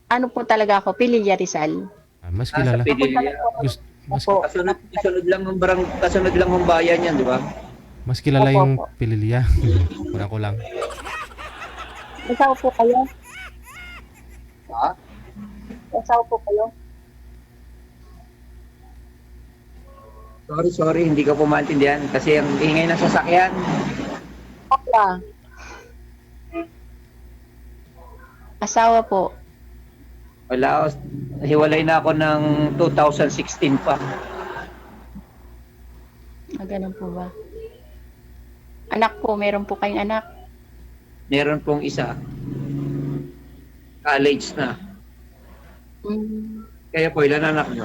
ano po talaga ako, Pililla Rizal. Mas kilala. Sa Pililla. Kasunod lang ng bayan yan, di ba? Mas kilala yung Pililya. Wala ko lang. Asawa po kayo? Ha? Asawa po kayo? Sorry, hindi ko po maintindihan kasi ang ingay ng sasakyan. Papa. Asawa po. Wala, hiwalay na ako ng 2016 pa. Ganun po ba? Anak po, meron po kayong anak? Meron pong isa. College na. Kaya po, ilan anak nyo?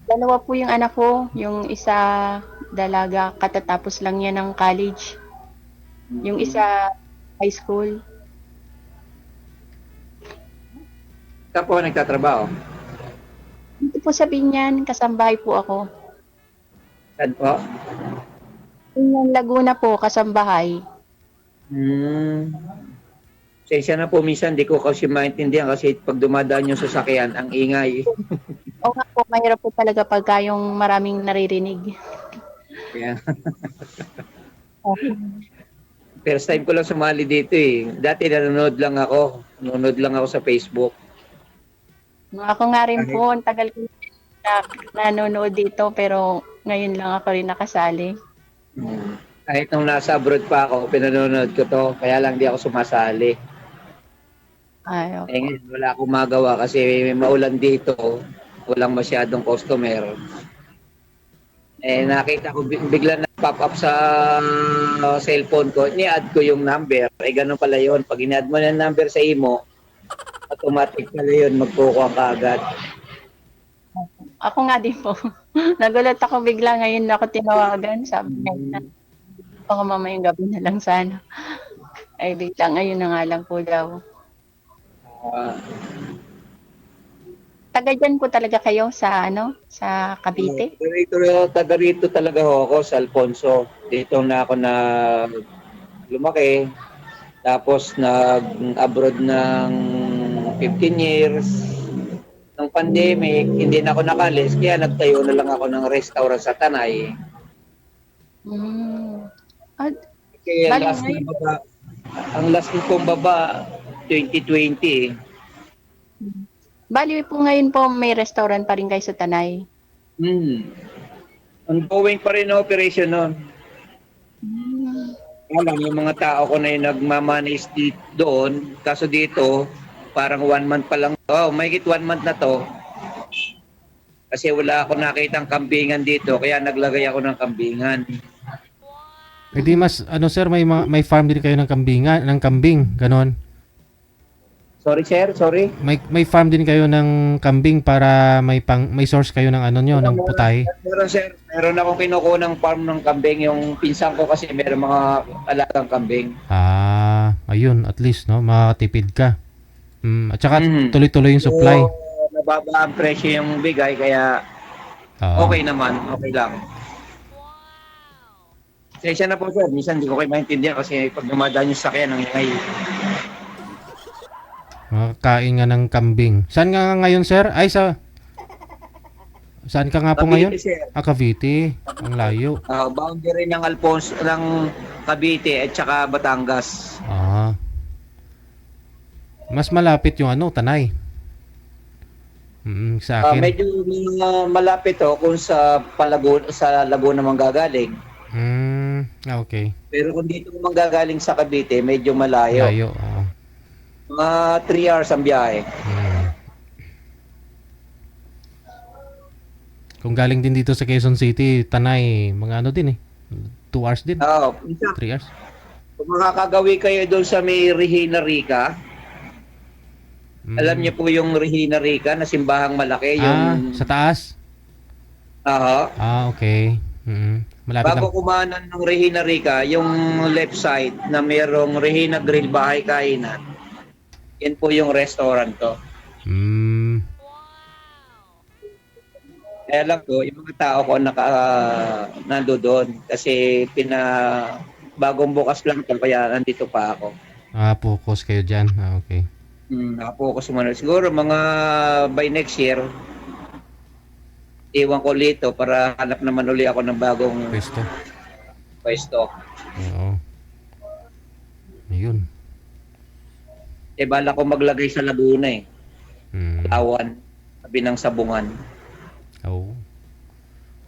Dalawa po yung anak ko. Yung isa dalaga, katatapos lang niya ng college. Yung isa high school. Saan po nagtatrabaho? Dito po sa Binyan, kasambahay po ako. Saan po? Yung Laguna po, kasambahay. Sensya na po, minsan di ko kasi maintindihan kasi pag dumadaan yung sasakyan, ang ingay. O nga po, mahirap po talaga pagka yung maraming naririnig. Yeah. First time ko lang sumali dito eh. Dati nanonood lang ako sa Facebook. Ako nga rin po, ang tagal ko na nanonood dito, pero ngayon lang ako rin nakasali. Kahit nung nasa abroad pa ako, pinanonood ko to, kaya lang di ako sumasali. Ay, okay. Ngayon, wala akong magawa kasi maulan dito, walang masyadong customer. Nakita ko bigla na pop up sa cellphone ko, ni-add ko yung number. Ganun pala yun. Pag in-add mo na yung number sa imo, automatic pala yun, magkukuha ka agad. Ako nga din po. Nagulat ako bigla ngayon na ako tinawagan. Sabi niya, baka mamayang gabi na lang sana. Ay, bigla ngayon na nga lang po daw. Taga dyan po talaga kayo sa Cavite? Taga rito talaga ako sa Alfonso. Dito na ako na lumaki. Tapos nag-abroad ng 15 years. Nung nung pandemic, hindi na ako nakalis, kaya nagtayo na lang ako ng restaurant sa Tanay. At, Kaya Bali, last na baba, ang last kong baba, 2020. bali po ngayon po may restaurant pa rin kayo sa Tanay. Ongoing pa rin ang operation nun. Alam, yung mga tao ko na yung nagmamanage doon, kaso dito, parang 1 month pa lang. Oh, mahigit 1 month na to. Kasi wala ako nakitang kambingan dito, kaya naglagay ako ng kambingan. Eh di mas, ano sir, may farm din kayo ng kambing, ganon. Sorry sir, sorry. May farm din kayo ng kambing para may source kayo ng ano nyo, ng putahe. Meron sir, meron akong kinukuha ng farm ng kambing. Yung pinsan ko kasi meron mga alagang kambing. Ayun, at least, no, makatipid ka. At saka tuloy-tuloy yung supply. So, nababa ang presyo yung bigay, kaya okay naman, okay lang. Sesya na po sir, minsan hindi ko kayo maintindihan kasi pag dumadaan yung sakyan, ang ingay. Makakain nga ng kambing. Saan nga ngayon, sir? Saan ka nga po Cavite, ngayon? sir. Cavite. Ang layo. Boundary ng Alfonso, ng Cavite at saka Batangas. Mas malapit yung Tanay. Sa akin. Medyo malapit kung sa Laguna manggagaling. Okay. Pero kung dito manggagaling sa Cavite, medyo malayo. Layo, Mga 3 hours ang biyahe. Kung galing din dito sa Quezon City, Tanay, mga din 2 hours din. 3 hours. Kung makakagawi kayo doon sa may Regina Rica, alam niyo po yung Regina Rica na simbahang malaki. Yung... sa taas? Okay. Malapit Bago lang. kumanan ng Regina Rica, yung left side na mayroong Regina Grill Bahay Kainan, yan po yung restaurant to. Kaya lang po, yung mga tao ko nando doon kasi bagong bukas lang to, kaya nandito pa ako. Focus kayo dyan. Okay. Nakapokus muna. Siguro mga by next year, iwan ko dito para hanap naman uli ako ng bagong pwesto. Oo. Ayun. Bala ko maglagay sa Laguna Tawan, sabi ng Sabungan.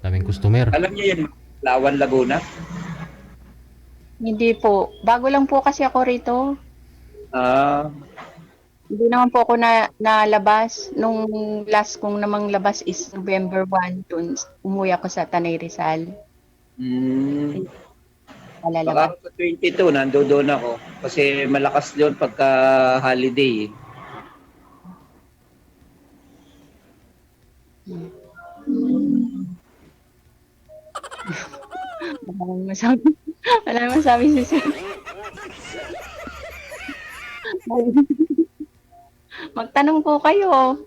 Daming customer. Alam niyo yun, Lawan, Laguna? Hindi po. Bago lang po kasi ako rito. Hindi naman po ako nalabas. Nung last kong namang labas is November 1. Dun, umuwi ako sa Tanay Rizal. Baka sa 22, nandoon ako. Kasi malakas doon pagka holiday. Wala naman masabi si Sir. Magtanong po kayo.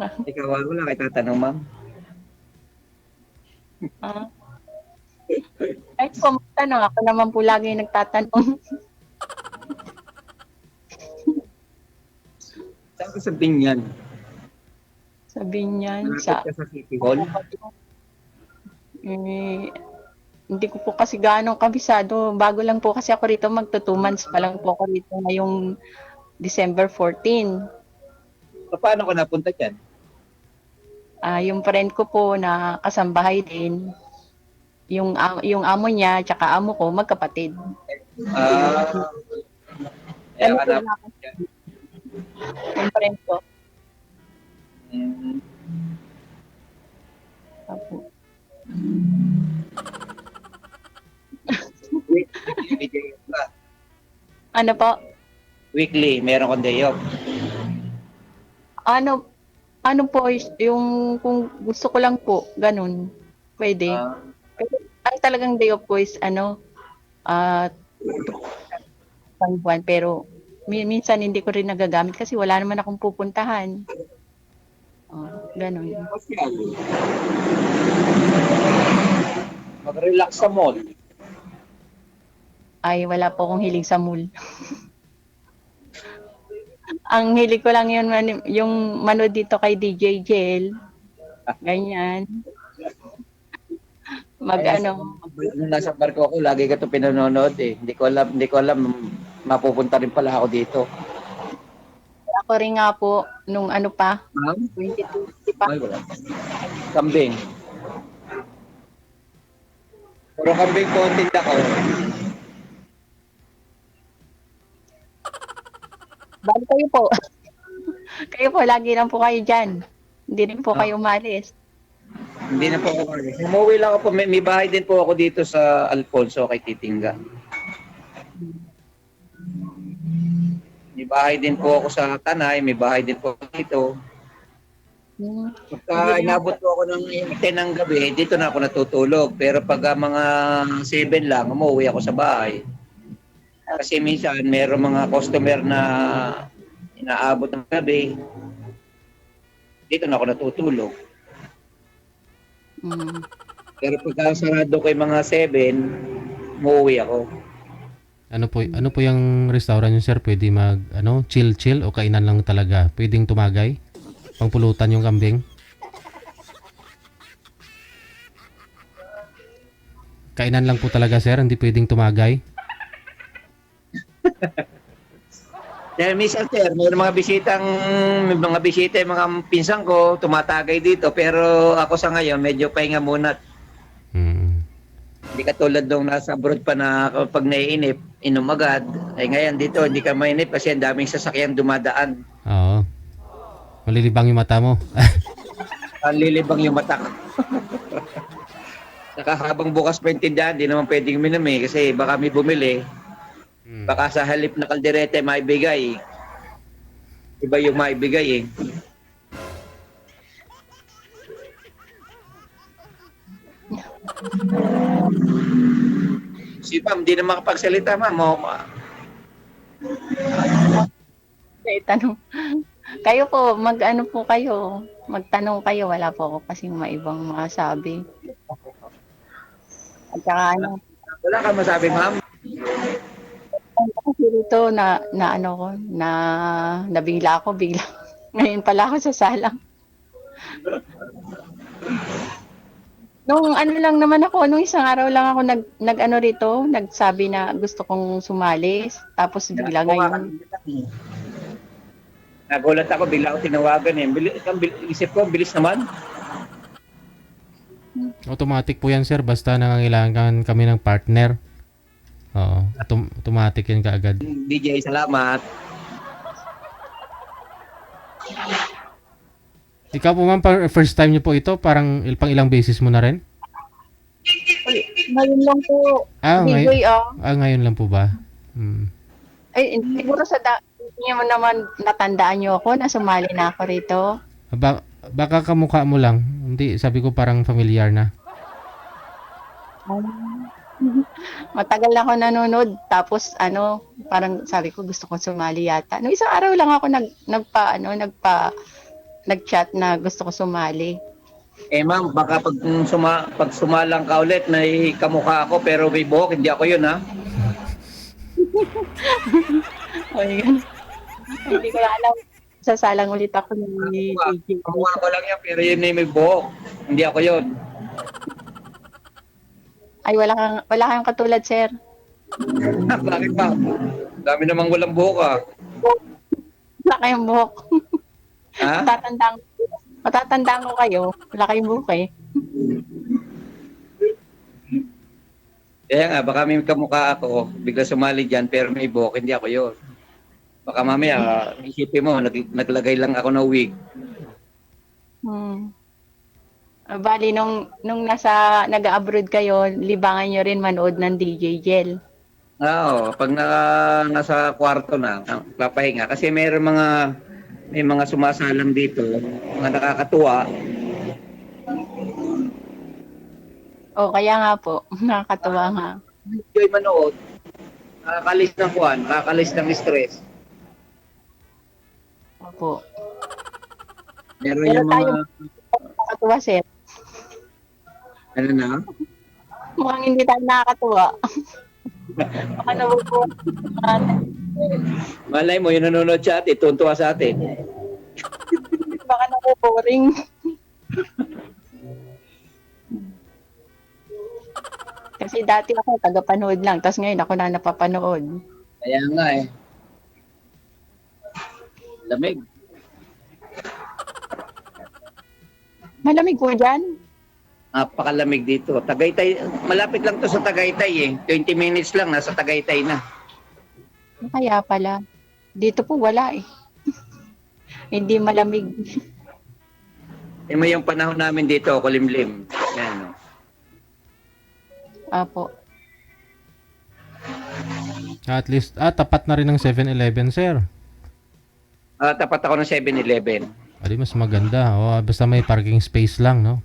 Ikaw, wala kayo tatanong, ma'am? Ay po, magtanong. Ako naman po lagi nagtatanong. Saan ka sa Binyan? Sa Binyan. Malapit ka sa City Hall? Hindi ko po kasi gaano kabisado. Bago lang po kasi ako rito. Magto 2 months pa lang po ako rito ngayong December 14. Paano ka napunta dyan? Yung friend ko po na kasambahay din. Yung amo niya, tsaka amo ko, magkapatid. Kaya ka napunta dyan? Yung friend ko. Ano po? Weekly, meron kang day off. Ano po, yung kung gusto ko lang po, ganun, pwede. Pero ang talagang day off ko is buwan, pero minsan hindi ko rin nagagamit kasi wala naman akong pupuntahan. Ganun. Mag-relax sa mall. Ay, wala po akong hilig sa mall. Ang hilig ko lang yun, yung manood dito kay DJ Jel. Ganyan. Nung nasa barko ako, lagi ka ito pinanonood eh. Hindi ko alam, mapupunta rin pala ako dito. Ako rin nga po, nung ano pa, Ma'am? 2020 pa. Ay, wala. Kambing. Puro kambing po ang tinda ko. Bali kayo po. Kayo po, lagi lang po kayo dyan. Hindi rin po kayo umalis. Hindi na po ako umalis. Umuwi lang ako po. May bahay din po ako dito sa Alfonso kay Titingga. May bahay din po ako sa Tanay. May bahay din po ako dito. Pagka inabot po ako ng 10 ng gabi, dito na ako natutulog. Pero pag mga 7 lang, umuwi ako sa bahay. Kasi minsan, mayroong mga customer na inaabot ng gabi. Dito na ako natutulog. Pero pagka sarado kay mga 7, umuwi ako. Ano po yung restaurant nyo, sir? Pwede chill o kainan lang talaga? Pwedeng tumagay? Pangpulutan yung kambing? Kainan lang po talaga, sir? Hindi pwedeng tumagay? Dahil minsan, sir, may mga bisita yung mga pinsang ko, tumatagay dito. Pero ako sa ngayon, medyo pahinga muna. Hindi katulad nung nasa abroad pa na kapag naiinip, inom agad. Ay ngayon dito, hindi ka mainip kasi ang daming sasakyan dumadaan. Oo. Malilibang yung mata mo. Ang lilibang yung mata ko. Saka habang bukas pa yung tindahan, di naman pwedeng minum eh. Kasi baka may bumili. Baka sa halip na kalderete maibigay. Iba yung maibigay eh. Si ma'am, di na makapagsalita ma'am. Tanong. Kayo po, mag-ano po kayo? Magtanong kayo, wala po ako kasing maibang masabi. At saka wala kang masabi ma'am? Kasi dito nabigla ako bigla. Ngayon pala ako sa salang. Nung lang naman ako, nung isang araw lang ako nag-ano rito, nagsabi na gusto kong sumali, tapos bigla ngayon. Nagulat ako, bigla ako tinawagan eh. Isip ko, bilis naman. Automatic po yan, sir. Basta nangangailangan kami ng partner. Oo. Automatic yan kaagad. DJ, salamat. Ikaw po, ma'am, first time niyo po ito? Parang pang ilang beses mo na rin? Ngayon lang po. Ngayon lang po ba? Ay, siguro hindi mo naman natandaan niyo ako na sumali na ako rito. Baka kamukha mo lang. Hindi, sabi ko parang familiar na. Matagal na ako nanonood. Tapos parang sabi ko gusto ko sumali yata. Nung isang araw lang ako nag-chat na gusto ko sumali. Eh ma'am, baka pag sumalang ka ulit, may kamukha ako pero may buhok, hindi ako yun ha. Hindi ko alam. Sasalang ulit ako ni DJ. Kamukha ko lang yan pero yun may buhok. Hindi ako yun. Ay, wala kang katulad, sir. Bakit ba? Dami namang walang buhok ah. Wala kayong buhok. Ha? Matatandaan ko kayo. Wala kayong buhok eh. Kaya nga, baka may kamukha ako, bigla sumali dyan, pero may buhok, hindi ako yun. Baka mamaya, isipin mo, naglagay lang ako ng wig. Bali, nung nag-abroad kayo, libangan nyo rin manood ng DJ Jel. Oo, pag nasa kwarto na, papahinga. Kasi may mga sumasalang dito, mga nakakatuwa. Kaya nga po, nakakatuwa nga. Enjoy manood, nakakalis ng kuwan, nakakalis ng stress. Opo. Meron yung mga... Nakakatuwa, sir. Ano na? Mukhang hindi tayo nakakatuwa. Baka nabubuo. Malay mo, yung nanonood sa atin, tuntua sa atin. Baka nabuboring. Kasi dati ako tagapanood lang, tapos ngayon ako na napapanood. Kaya nga eh. Lamig. Malamig po dyan. Napakalamig dito. Tagaytay, malapit lang to sa Tagaytay eh. 20 minutes lang, nasa Tagaytay na. Kaya pala. Dito po wala eh. Hindi malamig. Eh mo yung panahon namin dito, kulimlim. Yan. No? Apo. At least, tapat na rin ng 7-Eleven, sir. Tapat ako ng 7-Eleven. Adi, mas maganda. O, basta may parking space lang, no?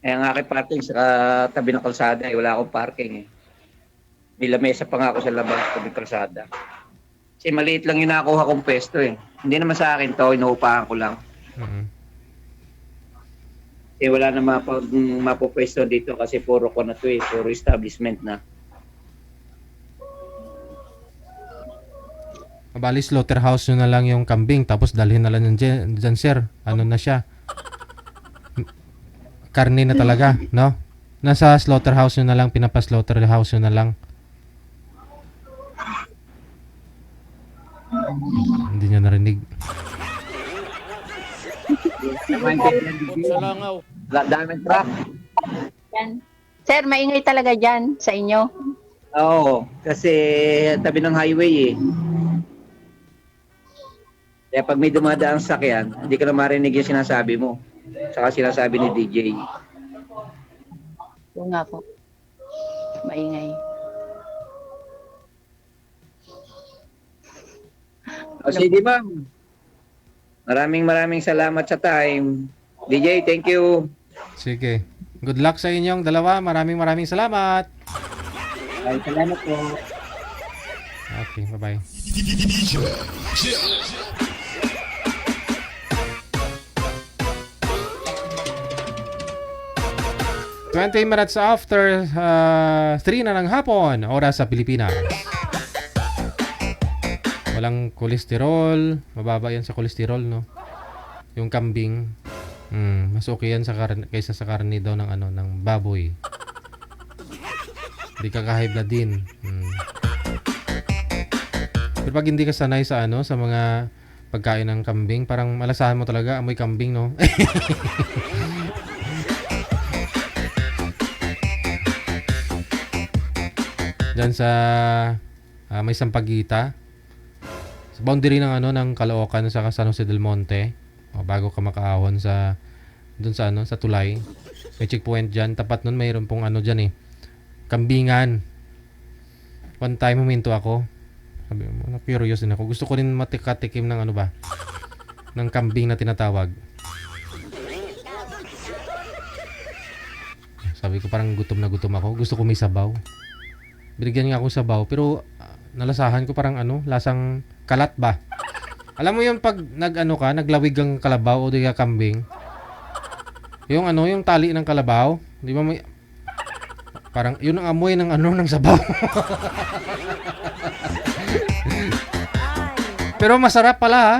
Eh, ang aking parking sa tabi ng kalsada, wala akong parking eh. May lamesa pa nga ako sa labas tabi ng kalsada. Kasi maliit lang yung nakuha kong pwesto eh. Hindi naman sa akin to, inuupahan ko lang. Eh wala na mapupwesto dito kasi puro ko na to eh, puro establishment na. Bali, slaughterhouse nyo na lang yung kambing, tapos dalhin na lang dyan, sir. Ano na siya? Karne na talaga, no? Nasa slaughterhouse nyo na lang, pinapa-slaughterhouse nyo na lang. Hindi nyo narinig. Sa langaw. Daming truck. Yan. Sir, maingay talaga dyan sa inyo. Oo, kasi tabi ng highway eh. Kaya pag may dumadaang sakyan, hindi ka na marinig yung sinasabi mo. Saka sinasabi ni DJ. Oo nga po. Maingay. O sige ma'am. Maraming salamat sa time. DJ, thank you. Sige. Good luck sa inyong dalawa. Maraming salamat. Ay, salamat po. Okay, bye-bye. 20 minutes after 3 na ng hapon, oras sa Pilipinas. Walang kolesterol, mababa yan sa kolesterol, no? Yung kambing, mas okay yan sa kaysa sa karne daw ng ng baboy. Hindi ka high blood din. Pero pag hindi ka sanay sa sa mga pagkain ng kambing, parang malasahan mo talaga amoy kambing, no? Diyan sa may Sampaguita, sa boundary ng ng Caloocan sa San Jose del Monte, bago ka makaahon sa doon sa sa tulay, may checkpoint diyan. Tapat nun mayroon pong diyan kambingan. One time huminto ako, sabi mo, na curious din ako, gusto ko rin matikatikim ng ng kambing na tinatawag. Sabi ko, parang gutom na gutom ako, gusto ko may sabaw. Binigyan nga ako sabaw, pero nalasahan ko parang lasang kalat ba? Alam mo yung pag naglawig ang kalabaw o di ka kambing, yung yung tali ng kalabaw, di ba may parang yun ang amoy ng ng sabaw. Pero masarap pala ha.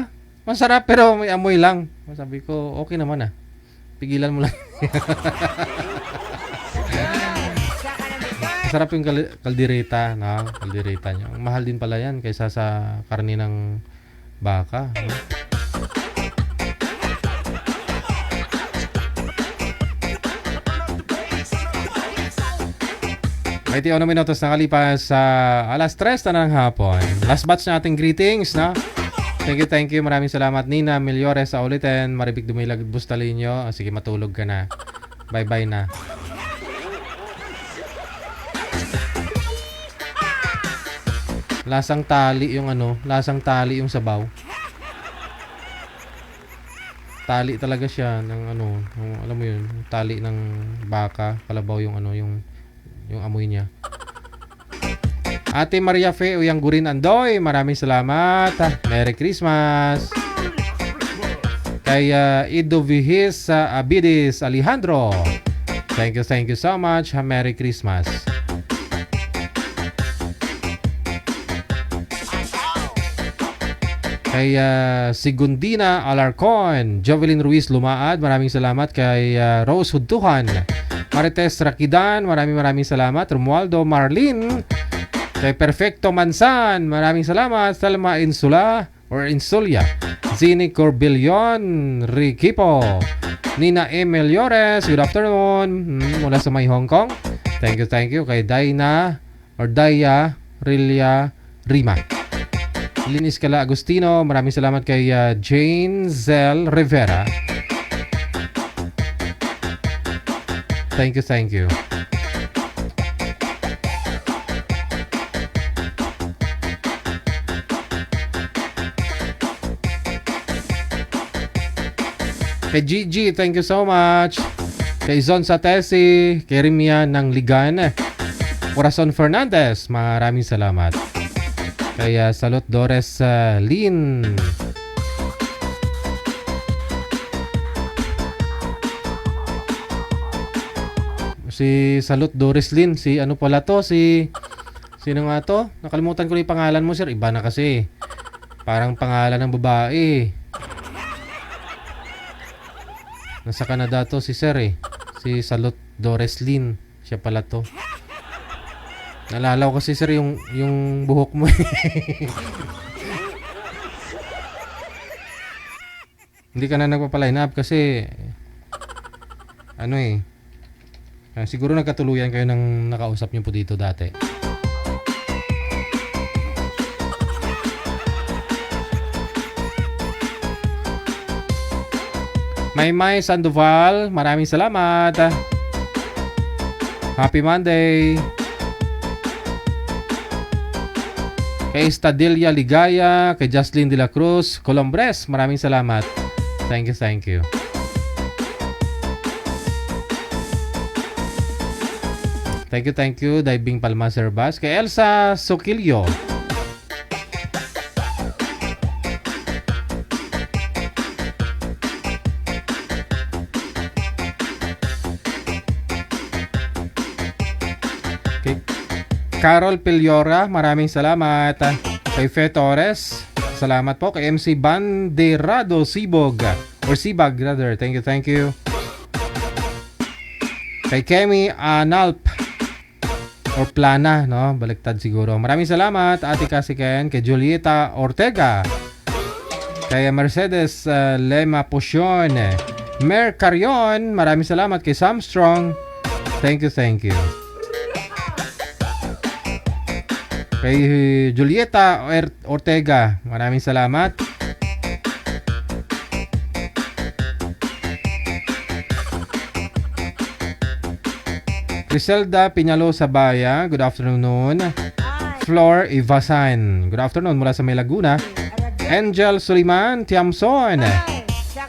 Masarap pero may amoy lang. Sabi ko, okay naman pigilan mo lang. Masarap yung kaldereta, kaldereta niya. Mahal din pala yan kaysa sa karne ng baka. May 21 minutos na kalipas sa alas 3 na ng hapon. Last batch na ating greetings, na. Thank you. Maraming salamat. Nina Milyores sa ulitin. Maribig Dumilag Bustalinyo. Sige, matulog ka na. Bye-bye na. Lasang tali yung lasang tali yung sabaw. Tali talaga siya ng alam mo yun, tali ng baka, kalabaw yung yung amoy niya. Ate Maria Fe Uyanggurin Andoy, maraming salamat. Merry Christmas. Kay Ido Vihis Abidis Alejandro. Thank you so much. Merry Christmas. Kay Sigundina Alarcon, Jovelyn Ruiz Lumaad, maraming salamat. Kay Rose Hudtuhan, Marites Rakidan, maraming salamat. Romualdo Marlin, kay Perfecto Mansan, maraming salamat. Salma Insulia, Zini Corbillion Riquipo, Nina Emeliores, good afternoon, mula sa May Hong Kong. Thank you. Kay Daya Rilia Rima, Linis Kala Agustino, maraming salamat. Kay Jane Zel Rivera, thank you. Kay Gigi, thank you so much. Kay Zon Satesi, kay Rimia ng Ligan, Corazon Fernandez, maraming salamat. Kay Salot Dores Lin, si Salot Doris Lin, si ano pala to, sino nga to? Nakalimutan ko na yung pangalan mo, sir. Iba na kasi. Parang pangalan ng babae. Nasa Canada to si sir eh. Si Salot Doris Lin. Siya pala to. Naalala ko kasi sir yung buhok mo. Hindi ka na nagpapaline up kasi ano eh. Siguro nagkatuluyan kayo ng nakausap niyo po dito dati. Maymay Sandoval, maraming salamat. Happy Monday. Kay Stadilia Ligaya, kay Jocelyn De La Cruz Colombres, maraming salamat. Thank you. Thank you, Diving Palma Serbas. Kay Elsa Soquillo, kay Carol Piliora, maraming salamat. Kay Fe Torres, salamat po. Kay MC Banderado Sibog, or Sibag rather, thank you. Kay Kemi Analp, or Plana, no? Baliktad siguro. Maraming salamat, Ate Kasiken. Kay Julieta Ortega, kay Mercedes Lema Pusion, Mer Carion, maraming salamat. Kay Sam Strong, thank you. Kay Julieta Ortega, maraming salamat. Griselda Piñalo Sabaya, good afternoon. Flor Ivasan, good afternoon mula sa May Laguna. Angel Suliman Tiamson,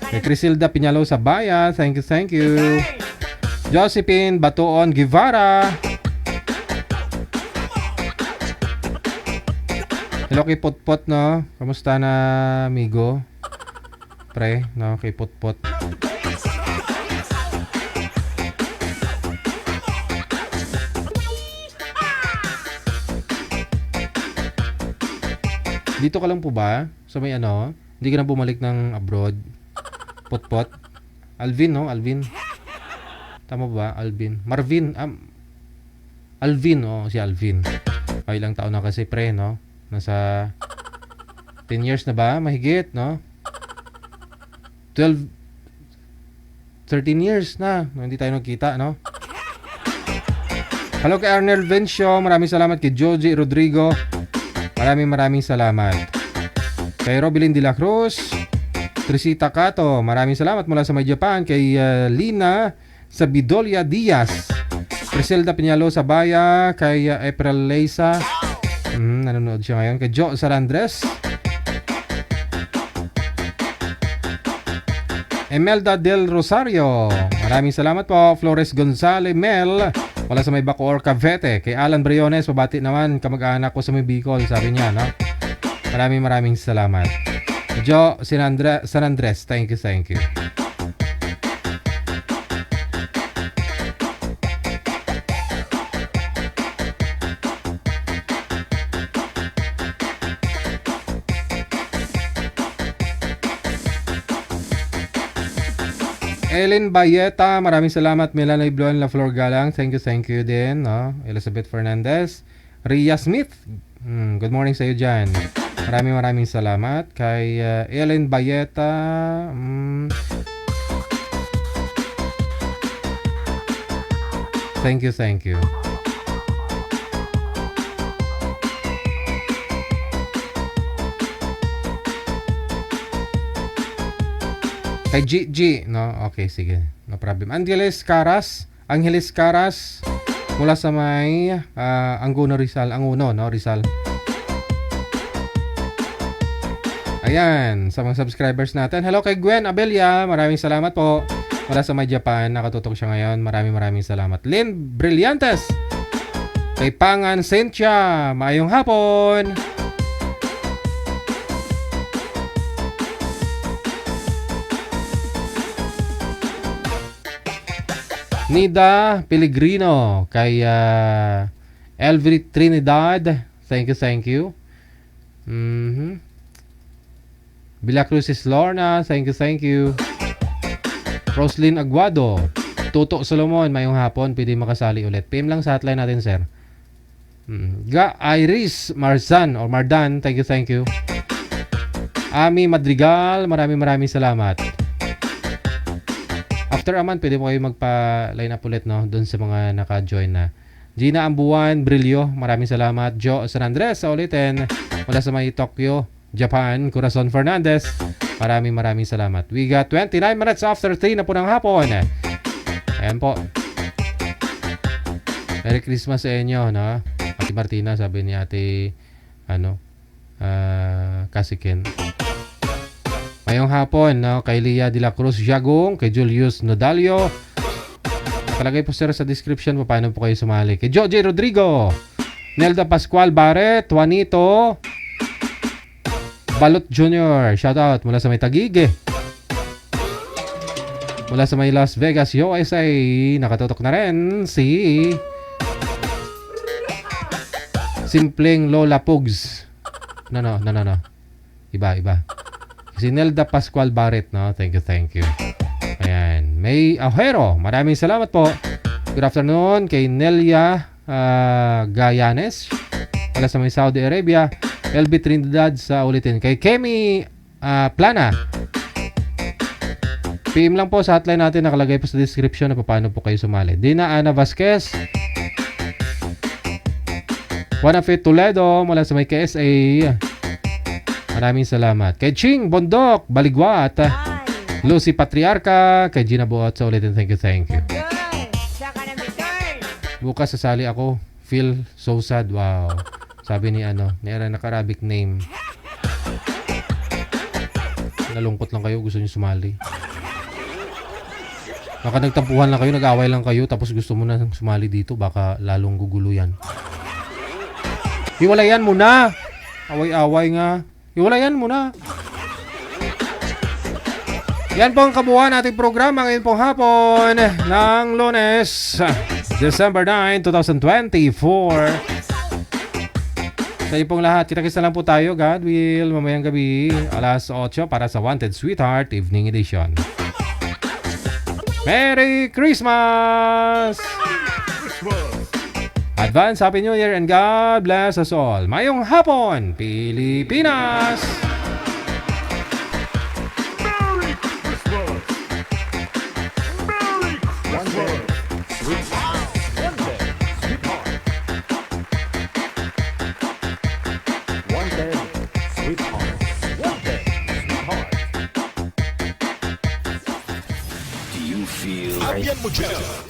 kay Griselda Piñalo Sabaya, thank you. Josephine Batuon Guevara, hello kay Potpot, no? Kamusta na, amigo? Pre, no? Kay Potpot. Dito ka lang po ba? So may ano? Hindi ka na bumalik ng abroad? Potpot? Alvin, no? Alvin. Tama ba? Alvin. Marvin. Alvin, oh. Si Alvin. Ay, ilang taon na kasi, pre, no? Nasa 10 years na ba? Mahigit, no? 13 years na. Hindi tayo nagkita, no? Hello kay Arnel Vencio. Maraming salamat kay Joji Rodrigo. Maraming salamat. Kay Robilin De La Cruz, Trisita Kato, maraming salamat mula sa May Japan. Kay Lina Sabidolia Diaz, Griselda Piñalo Sabaya, kay April Leisa, nanonood siya ngayon. Kay Jo Sarandres, Emelda Del Rosario, maraming salamat po. Flores Gonzales Mel, wala sa May Bacoor, Cavite. Kay Alan Briones, pabati naman kamag-anak ko sa May Bicol, sabi niya, no? Maraming salamat. Jo San Andres, thank you. Ellen Bayeta, maraming salamat. Melanie Bluan La Flor Galang, thank you din. No? Elizabeth Fernandez. Ria Smith, good morning sa iyo dyan. Maraming salamat. Kay Ellen Bayeta, thank you. Kay G, no? Okay, sige. No problem. Angeles Caras, mula sa may Anguno Rizal, Rizal. Ayan, sa mga subscribers natin. Hello kay Gwen Abelia, maraming salamat po. Mula sa may Japan, nakatutok siya ngayon. Maraming salamat. Lynn Brillantes, kay Pangan Cynthia, maayong hapon. Nida Pellegrino, kay Elvry Trinidad, thank you. Villa Crucis Lorna, thank you. Roslyn Aguado, Tuto Solomon, mayong hapon, pwede makasali ulit. PM lang sa hotline natin, sir. Iris Mardan, thank you. Ami Madrigal, maraming salamat. After a month, pwede mo kayo magpa-line up ulit, no? Doon sa mga naka-join na. Gina Ambuan Brillo, maraming salamat. Joe San Andres, sa ulitin. Mula sa may Tokyo, Japan, Corazon Fernandez, maraming salamat. We got 29 minutes after 3 na po ng hapon. Ayan po. Merry Christmas sa inyo, no? Ate Martina, sabi ni Ate, Kasikin. Mayong hapon, no? Kay Lia de la Cruz Jagong, kay Julius Nodalio. Nakalagay po sir sa description po paano po kayo sumali. Kay Joji Rodrigo, Nelda Pascual Barret, Juanito Balot Jr., shoutout mula sa may Taguig. Mula sa may Las Vegas, USA, nakatutok na rin si Simpleng Lola Pugs. No. Iba. Si Nelda Pascual Barret, no? Thank you. Ayan. May Ahero, maraming salamat po. Good afternoon kay Nelia Gayanes, wala sa may Saudi Arabia. LB Trinidad sa ulitin. Kay Kemi Plana, PM lang po sa hotline natin, nakalagay po sa description na paano po kayo sumali. Dina Ana Vasquez, Juanafit Toledo, mula sa may KSA, maraming salamat. Kay Ching Bondok Baligwat, Lucy Patriarca, kay Gina Buot sa ulitin. Thank you. Bukas sasali ako. Feel so sad. Wow. Sabi ni naka-Arabic name. Nalungkot lang kayo, gusto niyo sumali. Baka nagtampuhan lang kayo, nag-away lang kayo, tapos gusto mo na sumali dito, baka lalong gugulo yan. Hiwalayan mo na. Away-away nga. Hiwalayan mo na. Yan po ang kabuuan nating programa ngayon pong hapon ng Lunes, December 9, 2024. Sa inyo pong lahat, kita-kita lang po tayo, God will, mamayang gabi, alas 8 para sa Wanted Sweetheart Evening Edition. Merry Christmas! Advance Happy New Year and God bless us all. Mayong hapon, Pilipinas! Merry Christmas! Merry Christmas!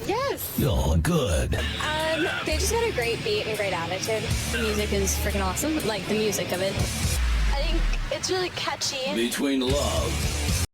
Yes. You're good. They just got a great beat and great attitude. The music is freaking awesome. Like the music of it. I think it's really catchy. Between love